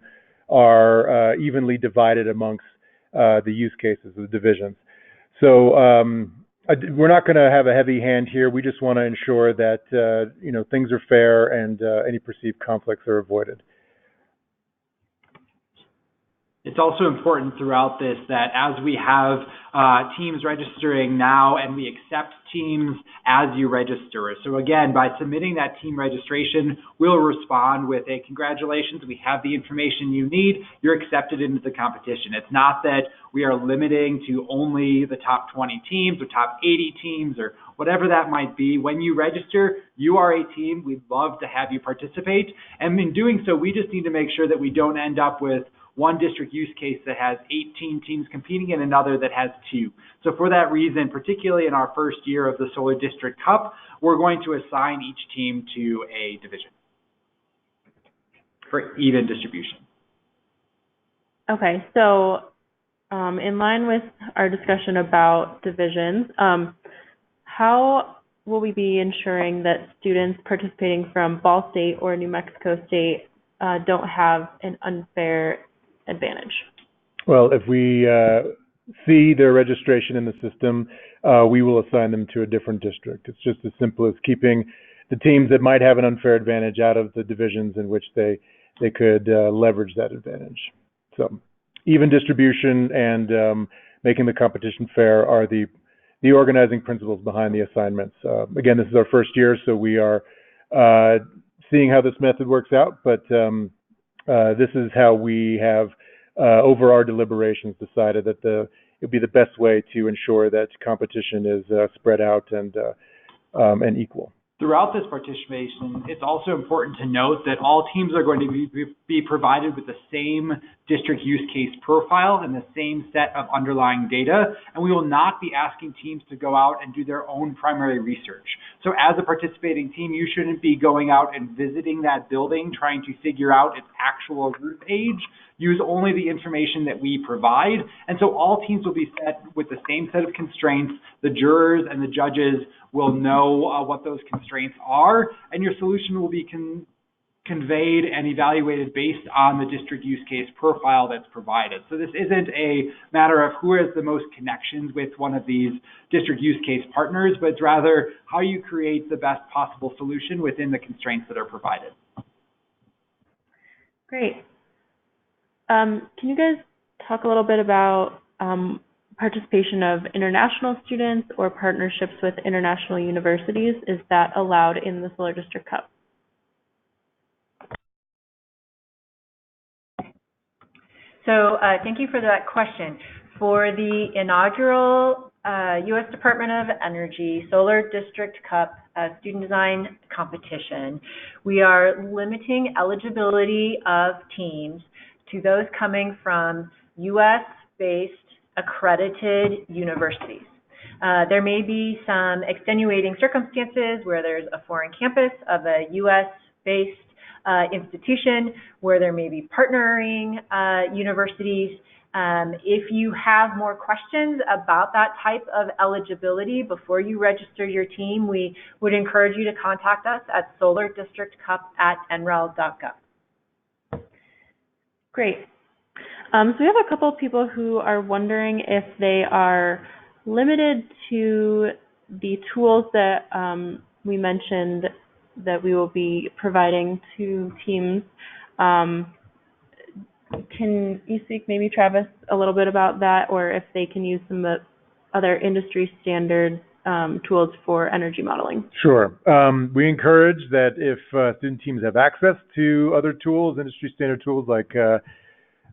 are evenly divided amongst the use cases of the divisions. So we're not going to have a heavy hand here. We just want to ensure that things are fair and any perceived conflicts are avoided. It's also important throughout this that as we have teams registering now and we accept teams as you register. So again, by submitting that team registration, we'll respond with a congratulations, we have the information you need, you're accepted into the competition. It's not that we are limiting to only the top 20 teams or top 80 teams or whatever that might be. When you register, you are a team. We'd love to have you participate. And in doing so, we just need to make sure that we don't end up with one district use case that has 18 teams competing and another that has 2. So for that reason, particularly in our first year of the Solar District Cup, we're going to assign each team to a division for even distribution. Okay, so in line with our discussion about divisions, how will we be ensuring that students participating from Ball State or New Mexico State don't have an unfair advantage? Well, if we see their registration in the system, we will assign them to a different district. It's just as simple as keeping the teams that might have an unfair advantage out of the divisions in which they could leverage that advantage. So even distribution and making the competition fair are the organizing principles behind the assignments. Again, this is our first year, so we are seeing how this method works out, but this is how we have, over our deliberations, decided that it would be the best way to ensure that competition is spread out and equal. Throughout this participation, it's also important to note that all teams are going to be provided with the same district use case profile and the same set of underlying data, and we will not be asking teams to go out and do their own primary research. So as a participating team, you shouldn't be going out and visiting that building, trying to figure out its actual roof age. Use only the information that we provide. And so all teams will be set with the same set of constraints. The jurors and the judges will know what those constraints are, and your solution will be conveyed and evaluated based on the district use case profile that's provided. So this isn't a matter of who has the most connections with one of these district use case partners, but it's rather how you create the best possible solution within the constraints that are provided. Great. Can you guys talk a little bit about participation of international students or partnerships with international universities, is that allowed in the Solar District Cup? So thank you for that question. For the inaugural U.S. Department of Energy Solar District Cup Student Design Competition, we are limiting eligibility of teams to those coming from U.S.-based accredited universities. There may be some extenuating circumstances where there's a foreign campus of a U.S.-based institution where there may be partnering universities. If you have more questions about that type of eligibility before you register your team, we would encourage you to contact us at solardistrictcup@nrel.gov. Great. So we have a couple of people who are wondering if they are limited to the tools that we mentioned that we will be providing to teams. Can you speak, maybe Travis, a little bit about that, or if they can use some other industry standard tools for energy modeling? Sure. We encourage that if student teams have access to other tools, industry standard tools like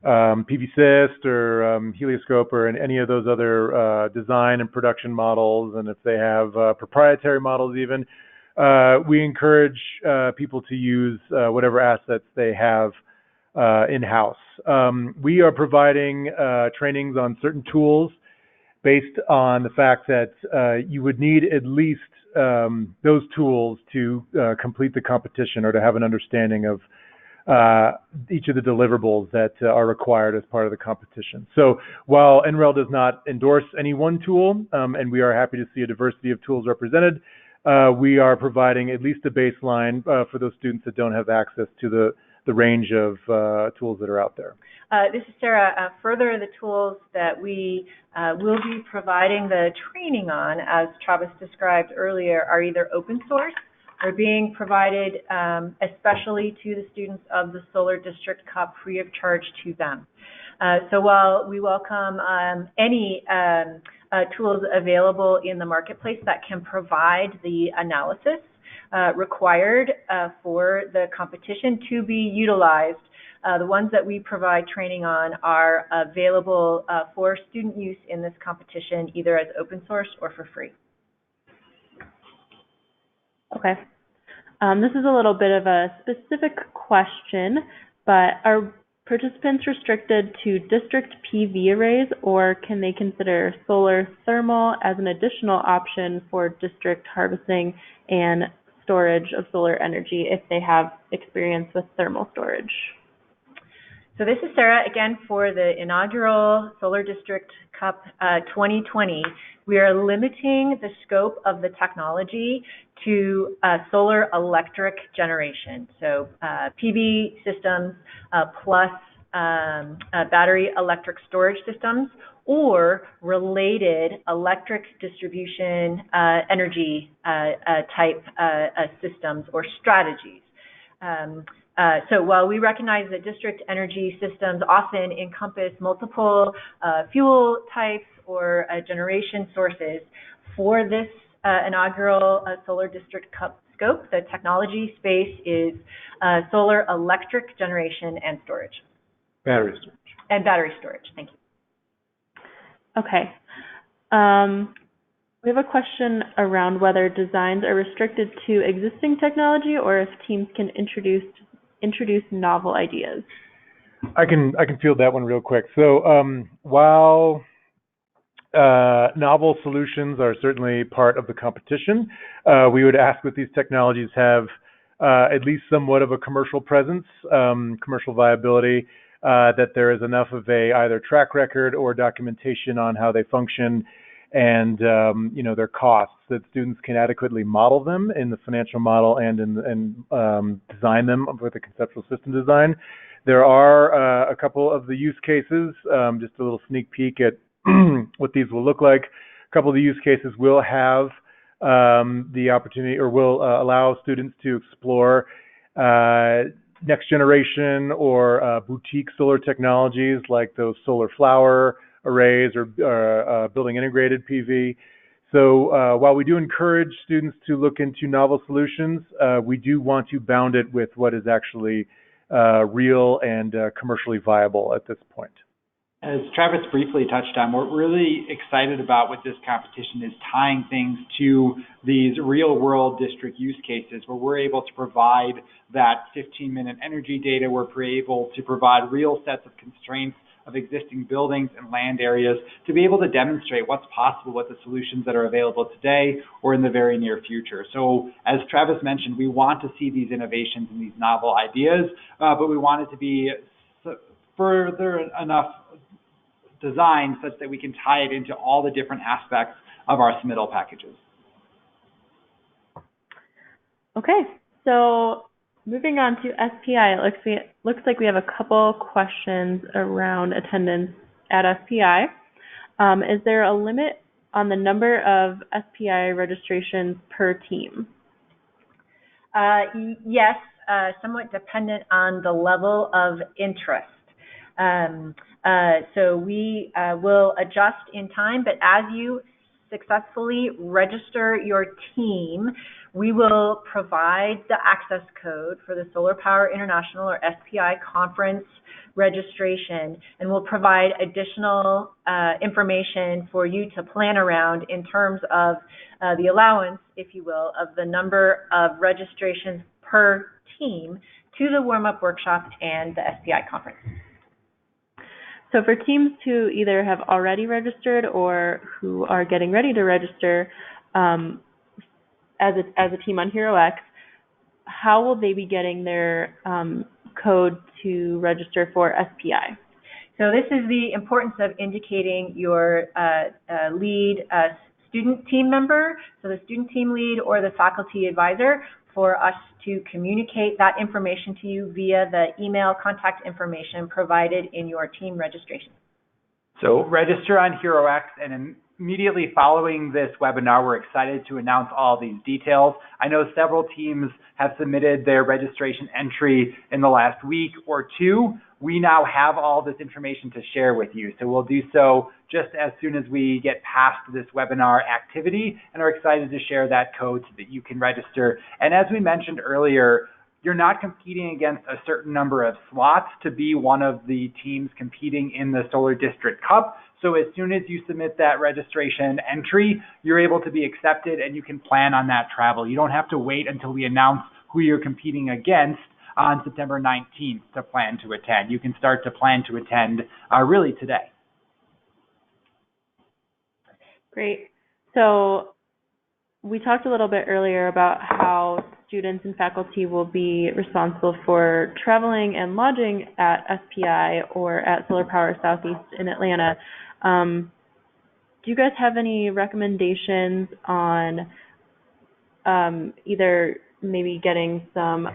PVSYST or Helioscope or any of those other design and production models, and if they have proprietary models even, we encourage people to use whatever assets they have in-house. We are providing trainings on certain tools based on the fact that you would need at least those tools to complete the competition or to have an understanding of each of the deliverables that are required as part of the competition. So while NREL does not endorse any one tool, and we are happy to see a diversity of tools represented, we are providing at least a baseline for those students that don't have access to the range of tools that are out there. This is Sara. Further, the tools that we will be providing the training on, as Travis described earlier, are either open source or being provided especially to the students of the Solar District Cup free of charge to them. So while we welcome any tools available in the marketplace that can provide the analysis required for the competition to be utilized, the ones that we provide training on are available for student use in this competition, either as open source or for free. Okay. This is a little bit of a specific question, but are participants restricted to district PV arrays, or can they consider solar thermal as an additional option for district harvesting and storage of solar energy if they have experience with thermal storage? So this is Sara again for the inaugural Solar District Cup 2020. We are limiting the scope of the technology to solar electric generation. So PV systems plus battery electric storage systems or related electric distribution energy type systems or strategies. So while we recognize that district energy systems often encompass multiple fuel types or generation sources, for this inaugural Solar District Cup scope, the technology space is solar electric generation and storage. Battery storage. And battery storage, thank you. Okay. We have a question around whether designs are restricted to existing technology or if teams can introduce novel ideas. I can field that one real quick. So while novel solutions are certainly part of the competition, we would ask that these technologies have at least somewhat of a commercial presence, commercial viability, that there is enough of a either track record or documentation on how they function and their costs, that students can adequately model them in the financial model and design them with a conceptual system design. There are a couple of the use cases, just a little sneak peek at what these will look like. A couple of the use cases will have the opportunity or will allow students to explore next generation or boutique solar technologies like those solar flower arrays or building integrated PV. So while we do encourage students to look into novel solutions, we do want to bound it with what is actually real and commercially viable at this point. As Travis briefly touched on, what we're really excited about with this competition is tying things to these real-world district use cases where we're able to provide that 15-minute energy data, we're able to provide real sets of constraints of existing buildings and land areas to be able to demonstrate what's possible with the solutions that are available today or in the very near future. So as Travis mentioned, we want to see these innovations and these novel ideas, but we want it to be further enough designed such that we can tie it into all the different aspects of our submittal packages. Okay, so moving on to SPI, it looks like we have a couple questions around attendance at SPI. Is there a limit on the number of SPI registrations per team? Yes, somewhat dependent on the level of interest. So we will adjust in time, but as you successfully register your team, we will provide the access code for the Solar Power International or SPI conference registration, and we'll provide additional information for you to plan around in terms of the allowance, if you will, of the number of registrations per team to the Warmup Workshop and the SPI conference. So for teams who either have already registered or who are getting ready to register as a team on HeroX, how will they be getting their code to register for SPI? So this is the importance of indicating your lead student team member, so the student team lead or the faculty advisor, for us to communicate that information to you via the email contact information provided in your team registration. So register on HeroX, and immediately following this webinar, we're excited to announce all these details. I know several teams have submitted their registration entry in the last week or two. We now have all this information to share with you. So we'll do so just as soon as we get past this webinar activity, and are excited to share that code so that you can register. And as we mentioned earlier, you're not competing against a certain number of slots to be one of the teams competing in the Solar District Cup. So as soon as you submit that registration entry, you're able to be accepted and you can plan on that travel. You don't have to wait until we announce who you're competing against on September 19th to plan to attend. You can start to plan to attend really today. Great. So we talked a little bit earlier about how students and faculty will be responsible for traveling and lodging at SPI or at Solar Power Southeast in Atlanta. Do you guys have any recommendations on either maybe getting some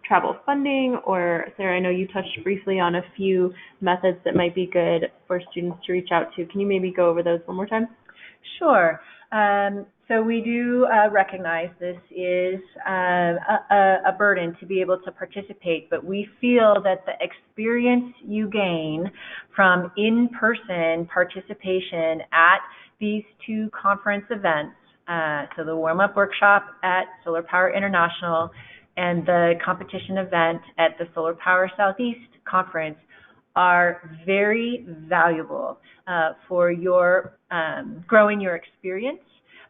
travel funding, or Sarah, I know you touched briefly on a few methods that might be good for students to reach out to. Can you maybe go over those one more time? Sure. So we do recognize this is a burden to be able to participate, but we feel that the experience you gain from in-person participation at these two conference events, so the Warmup Workshop at Solar Power International and the competition event at the Solar Power Southeast Conference, are very valuable for your growing your experience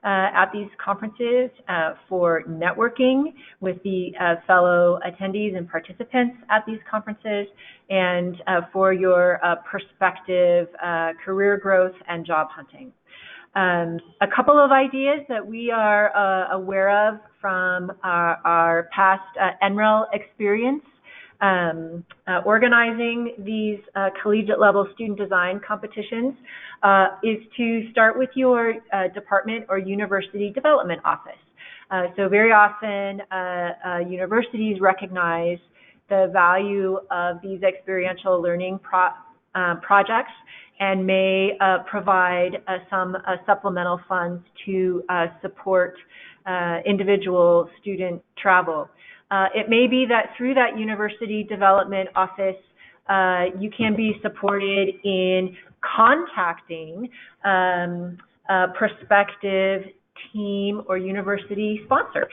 at these conferences, for networking with the fellow attendees and participants at these conferences, and for your prospective career growth and job hunting. A couple of ideas that we are aware of from our past NREL experience. Organizing these collegiate level student design competitions is to start with your department or university development office. So very often universities recognize the value of these experiential learning projects and may provide some supplemental funds to support individual student travel. It may be that through that university development office, you can be supported in contacting prospective team or university sponsors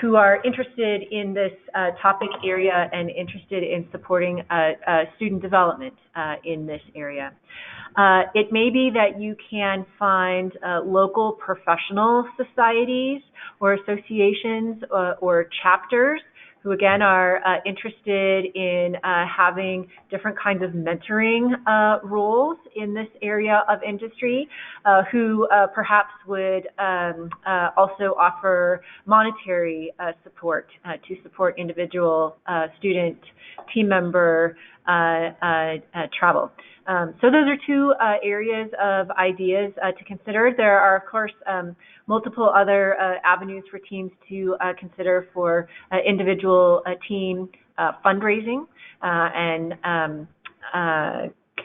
who are interested in this topic area and interested in supporting student development in this area. It may be that you can find local professional societies or associations or chapters who, again, are interested in having different kinds of mentoring roles in this area of industry, who perhaps would also offer monetary support to support individual student, team member travel. So those are two areas of ideas to consider. There are, of course, multiple other avenues for teams to consider for individual team fundraising and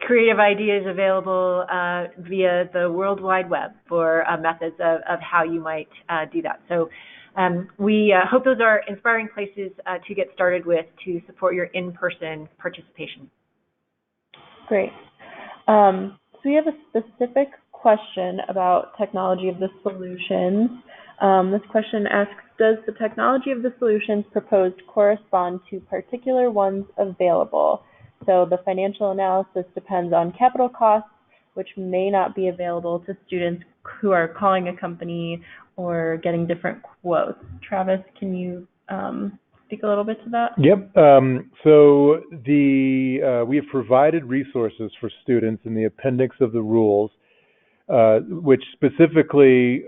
creative ideas available via the World Wide Web for methods of how you might do that. So we hope those are inspiring places to get started with to support your in-person participation. Great. So we have a specific question about technology of the solutions. This question asks, does the technology of the solutions proposed correspond to particular ones available? So the financial analysis depends on capital costs, which may not be available to students who are calling a company or getting different quotes. Travis, can you speak a little bit to that? Yep. So we have provided resources for students in the appendix of the rules, which specifically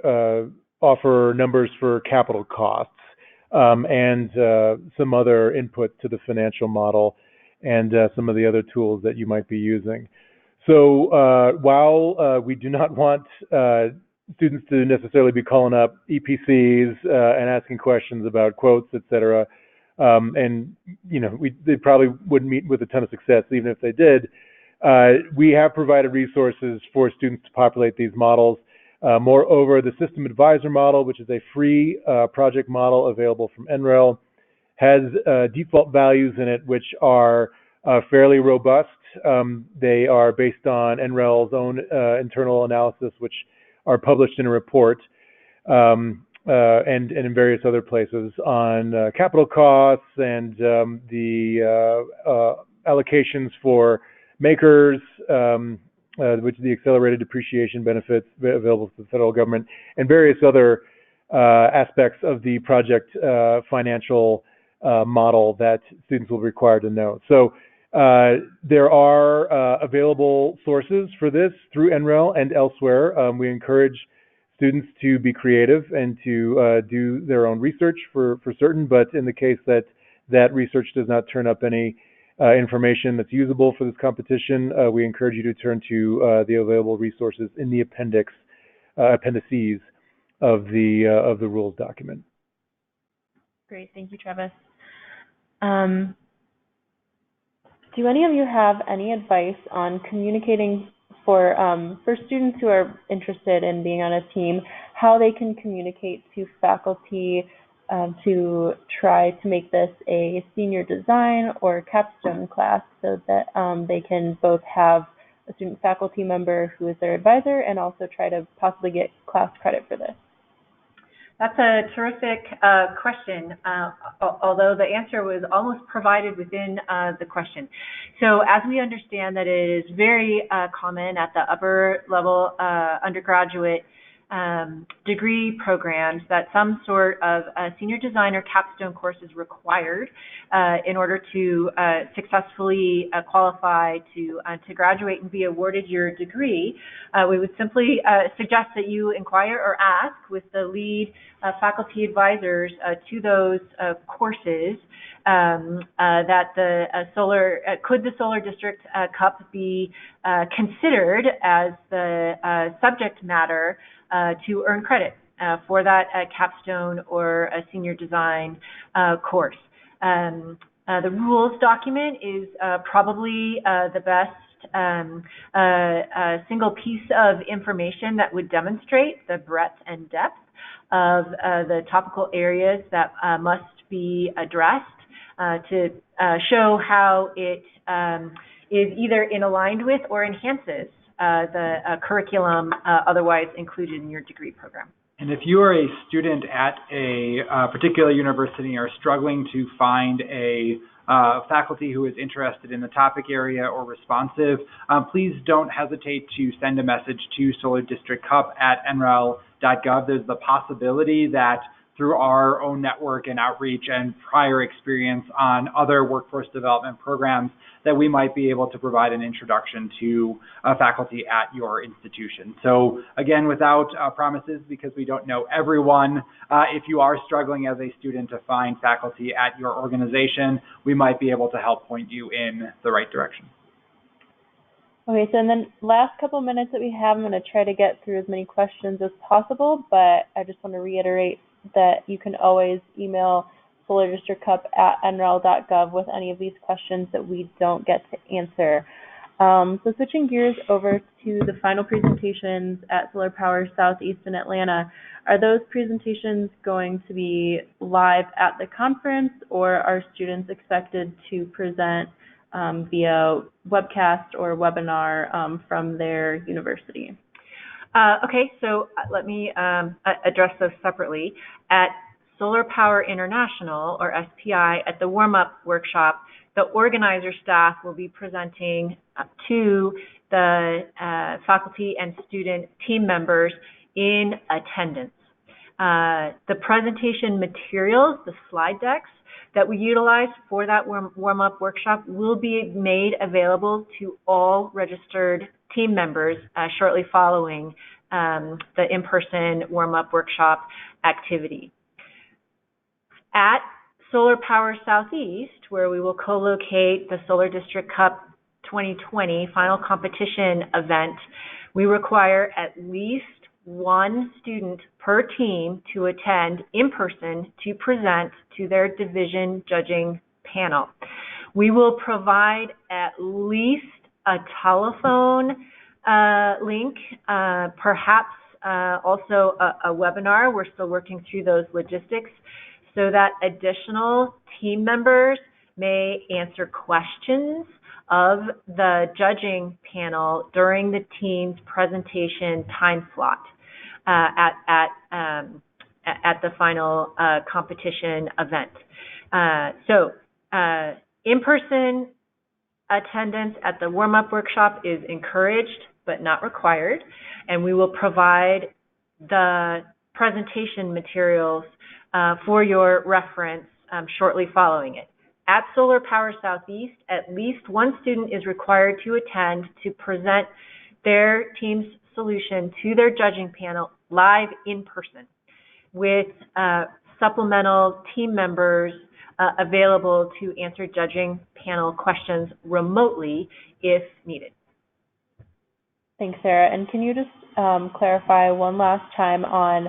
offer numbers for capital costs and some other input to the financial model and some of the other tools that you might be using. So while we do not want students to necessarily be calling up EPCs and asking questions about quotes, et cetera, and they probably wouldn't meet with a ton of success even if they did. We have provided resources for students to populate these models. Moreover, the System Advisor model, which is a free project model available from NREL, has default values in it which are fairly robust. They are based on NREL's own internal analysis, which are published in a report. And in various other places on capital costs and the allocations for makers, which are the accelerated depreciation benefits available to the federal government, and various other aspects of the project financial model that students will be required to know. So there are available sources for this through NREL and elsewhere. We encourage students to be creative and to do their own research for certain, but in the case that research does not turn up any information that's usable for this competition, we encourage you to turn to the available resources in the appendices of the rules document. Great, thank you, Travis. Do any of you have any advice on communicating for students who are interested in being on a team, how they can communicate to faculty to try to make this a senior design or capstone class so that they can both have a student faculty member who is their advisor and also try to possibly get class credit for this? That's a terrific question, although the answer was almost provided within the question. So as we understand that it is very common at the upper level undergraduate degree programs that some sort of senior design or capstone course is required in order to successfully qualify to graduate and be awarded your degree, we would simply suggest that you inquire or ask with the lead faculty advisors to those courses that could the Solar District Cup be considered as the subject matter to earn credit for that capstone or a senior design course. The rules document is probably the best single piece of information that would demonstrate the breadth and depth of the topical areas that must be addressed to show how it is either aligned with or enhances the curriculum otherwise included in your degree program. And if you are a student at a particular university and are struggling to find a faculty who is interested in the topic area or responsive, please don't hesitate to send a message to Solar District Cup at nrel.gov. There's the possibility that through our own network and outreach and prior experience on other workforce development programs that we might be able to provide an introduction to faculty at your institution. So again, without promises, because we don't know everyone, if you are struggling as a student to find faculty at your organization, we might be able to help point you in the right direction. Okay, so in the last couple minutes that we have, I'm going to try to get through as many questions as possible, but I just want to reiterate that you can always email solardistrictcup@nrel.gov with any of these questions that we don't get to answer. So switching gears over to the final presentations at Solar Power Southeast in Atlanta, are those presentations going to be live at the conference, or are students expected to present via webcast or webinar from their university? Okay, so let me address those separately. At Solar Power International, or SPI, at the Warmup Workshop, the organizer staff will be presenting to the faculty and student team members in attendance. The presentation materials, the slide decks that we utilize for that Warmup Workshop will be made available to all registered team members shortly following the in-person Warmup Workshop activity. At Solar Power Southeast, where we will co-locate the Solar District Cup 2020 final competition event, we require at least one student per team to attend in person to present to their division judging panel. We will provide at least a telephone link, perhaps also a webinar. We're still working through those logistics so that additional team members may answer questions of the judging panel during the team's presentation time slot at the final competition event. So in-person attendance at the Warmup Workshop is encouraged but not required, and we will provide the presentation materials for your reference shortly following it. At Solar Power Southeast, at least one student is required to attend to present their team's solution to their judging panel live in person, with supplemental team members available to answer judging panel questions remotely if needed. Thanks, Sarah. And can you just clarify one last time on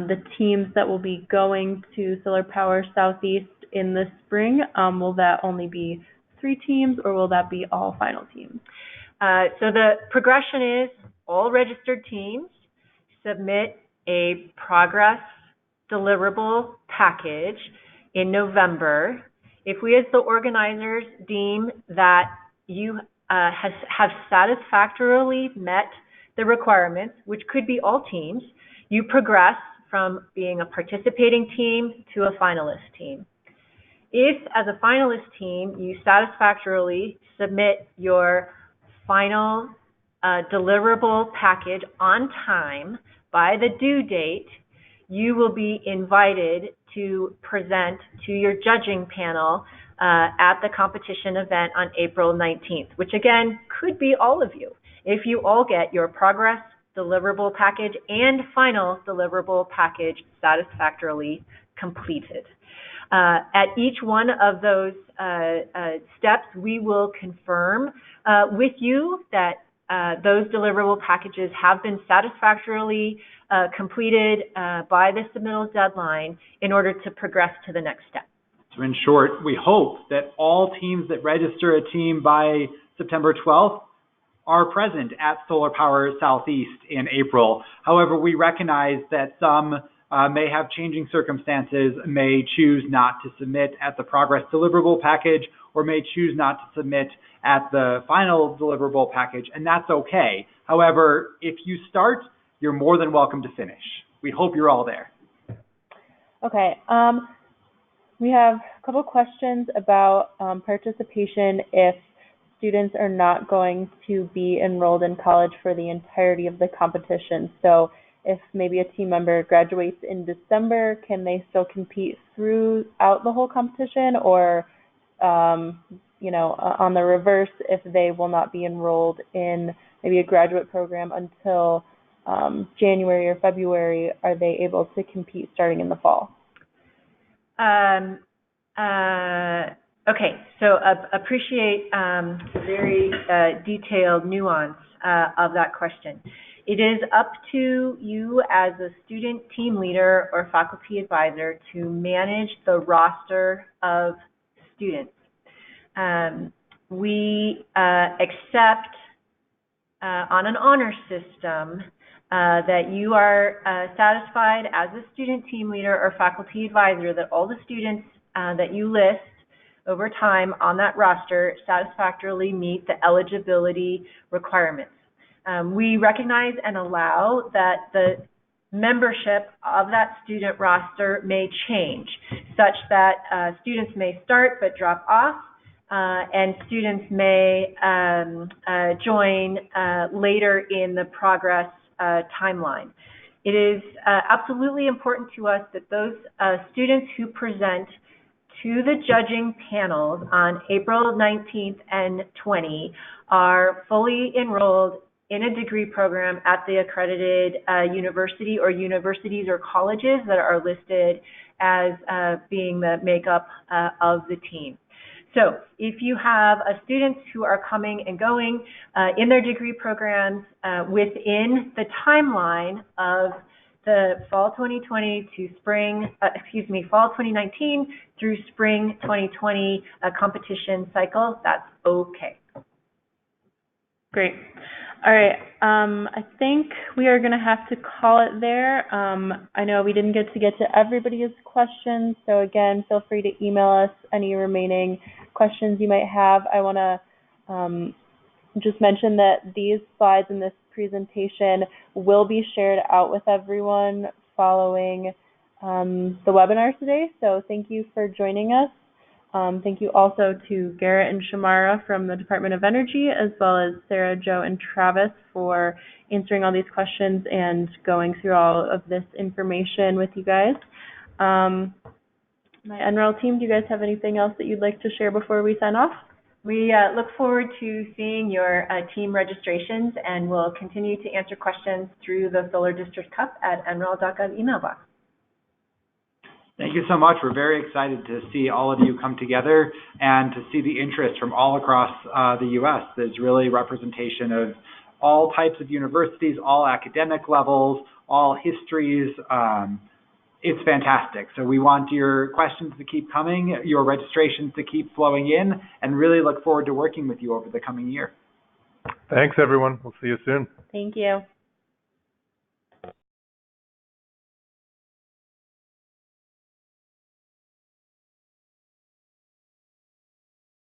the teams that will be going to Solar Power Southeast in the spring? Will that only be 3 teams, or will that be all final teams? So the progression is all registered teams submit a progress deliverable package in November. If we as the organizers deem that you have satisfactorily met the requirements, which could be all teams, you progress from being a participating team to a finalist team. If, as a finalist team, you satisfactorily submit your final deliverable package on time by the due date, you will be invited to present to your judging panel at the competition event on April 19th, which again could be all of you, if you all get your progress deliverable package and final deliverable package satisfactorily completed. At each one of those steps, we will confirm with you that those deliverable packages have been satisfactorily completed by the submittal deadline in order to progress to the next step. So in short, we hope that all teams that register a team by September 12th are present at Solar Power Southeast in April. However, we recognize that some may have changing circumstances, may choose not to submit at the progress deliverable package, or may choose not to submit at the final deliverable package, and that's okay. However, if you start, you're more than welcome to finish. We hope you're all there. Okay. We have a couple questions about participation if students are not going to be enrolled in college for the entirety of the competition. So if maybe a team member graduates in December, can they still compete throughout the whole competition? Or, you know, on the reverse, if they will not be enrolled in maybe a graduate program until January or February, are they able to compete starting in the fall? Okay, so appreciate the very detailed nuance of that question. It is up to you as a student team leader or faculty advisor to manage the roster of students. We accept on an honor system that you are satisfied as a student team leader or faculty advisor that all the students that you list over time on that roster satisfactorily meet the eligibility requirements. We recognize and allow that the membership of that student roster may change, such that students may start but drop off, and students may join later in the progress timeline. It is absolutely important to us that those students who present to the judging panels on April 19th and 20 are fully enrolled in a degree program at the accredited university or universities or colleges that are listed as being the makeup of the team. So if you have students who are coming and going in their degree programs within the timeline of the fall 2020 to fall 2019 through spring 2020 competition cycle, that's okay. Great. All right. I think we are going to have to call it there. I know we didn't get to everybody's questions, so again, feel free to email us any remaining questions you might have. I want to just mention that these slides in this presentation will be shared out with everyone following the webinar today, so thank you for joining us. Thank you also to Garrett and Shamara from the Department of Energy, as well as Sarah, Joe, and Travis for answering all these questions and going through all of this information with you guys. My NREL team, do you guys have anything else that you'd like to share before we sign off? We look forward to seeing your team registrations, and we'll continue to answer questions through the Solar District Cup at nrel.gov email box. Thank you so much. We're very excited to see all of you come together and to see the interest from all across the U.S. There's really representation of all types of universities, all academic levels, all histories. It's fantastic. So we want your questions to keep coming, your registrations to keep flowing in, and really look forward to working with you over the coming year. Thanks, everyone. We'll see you soon. Thank you.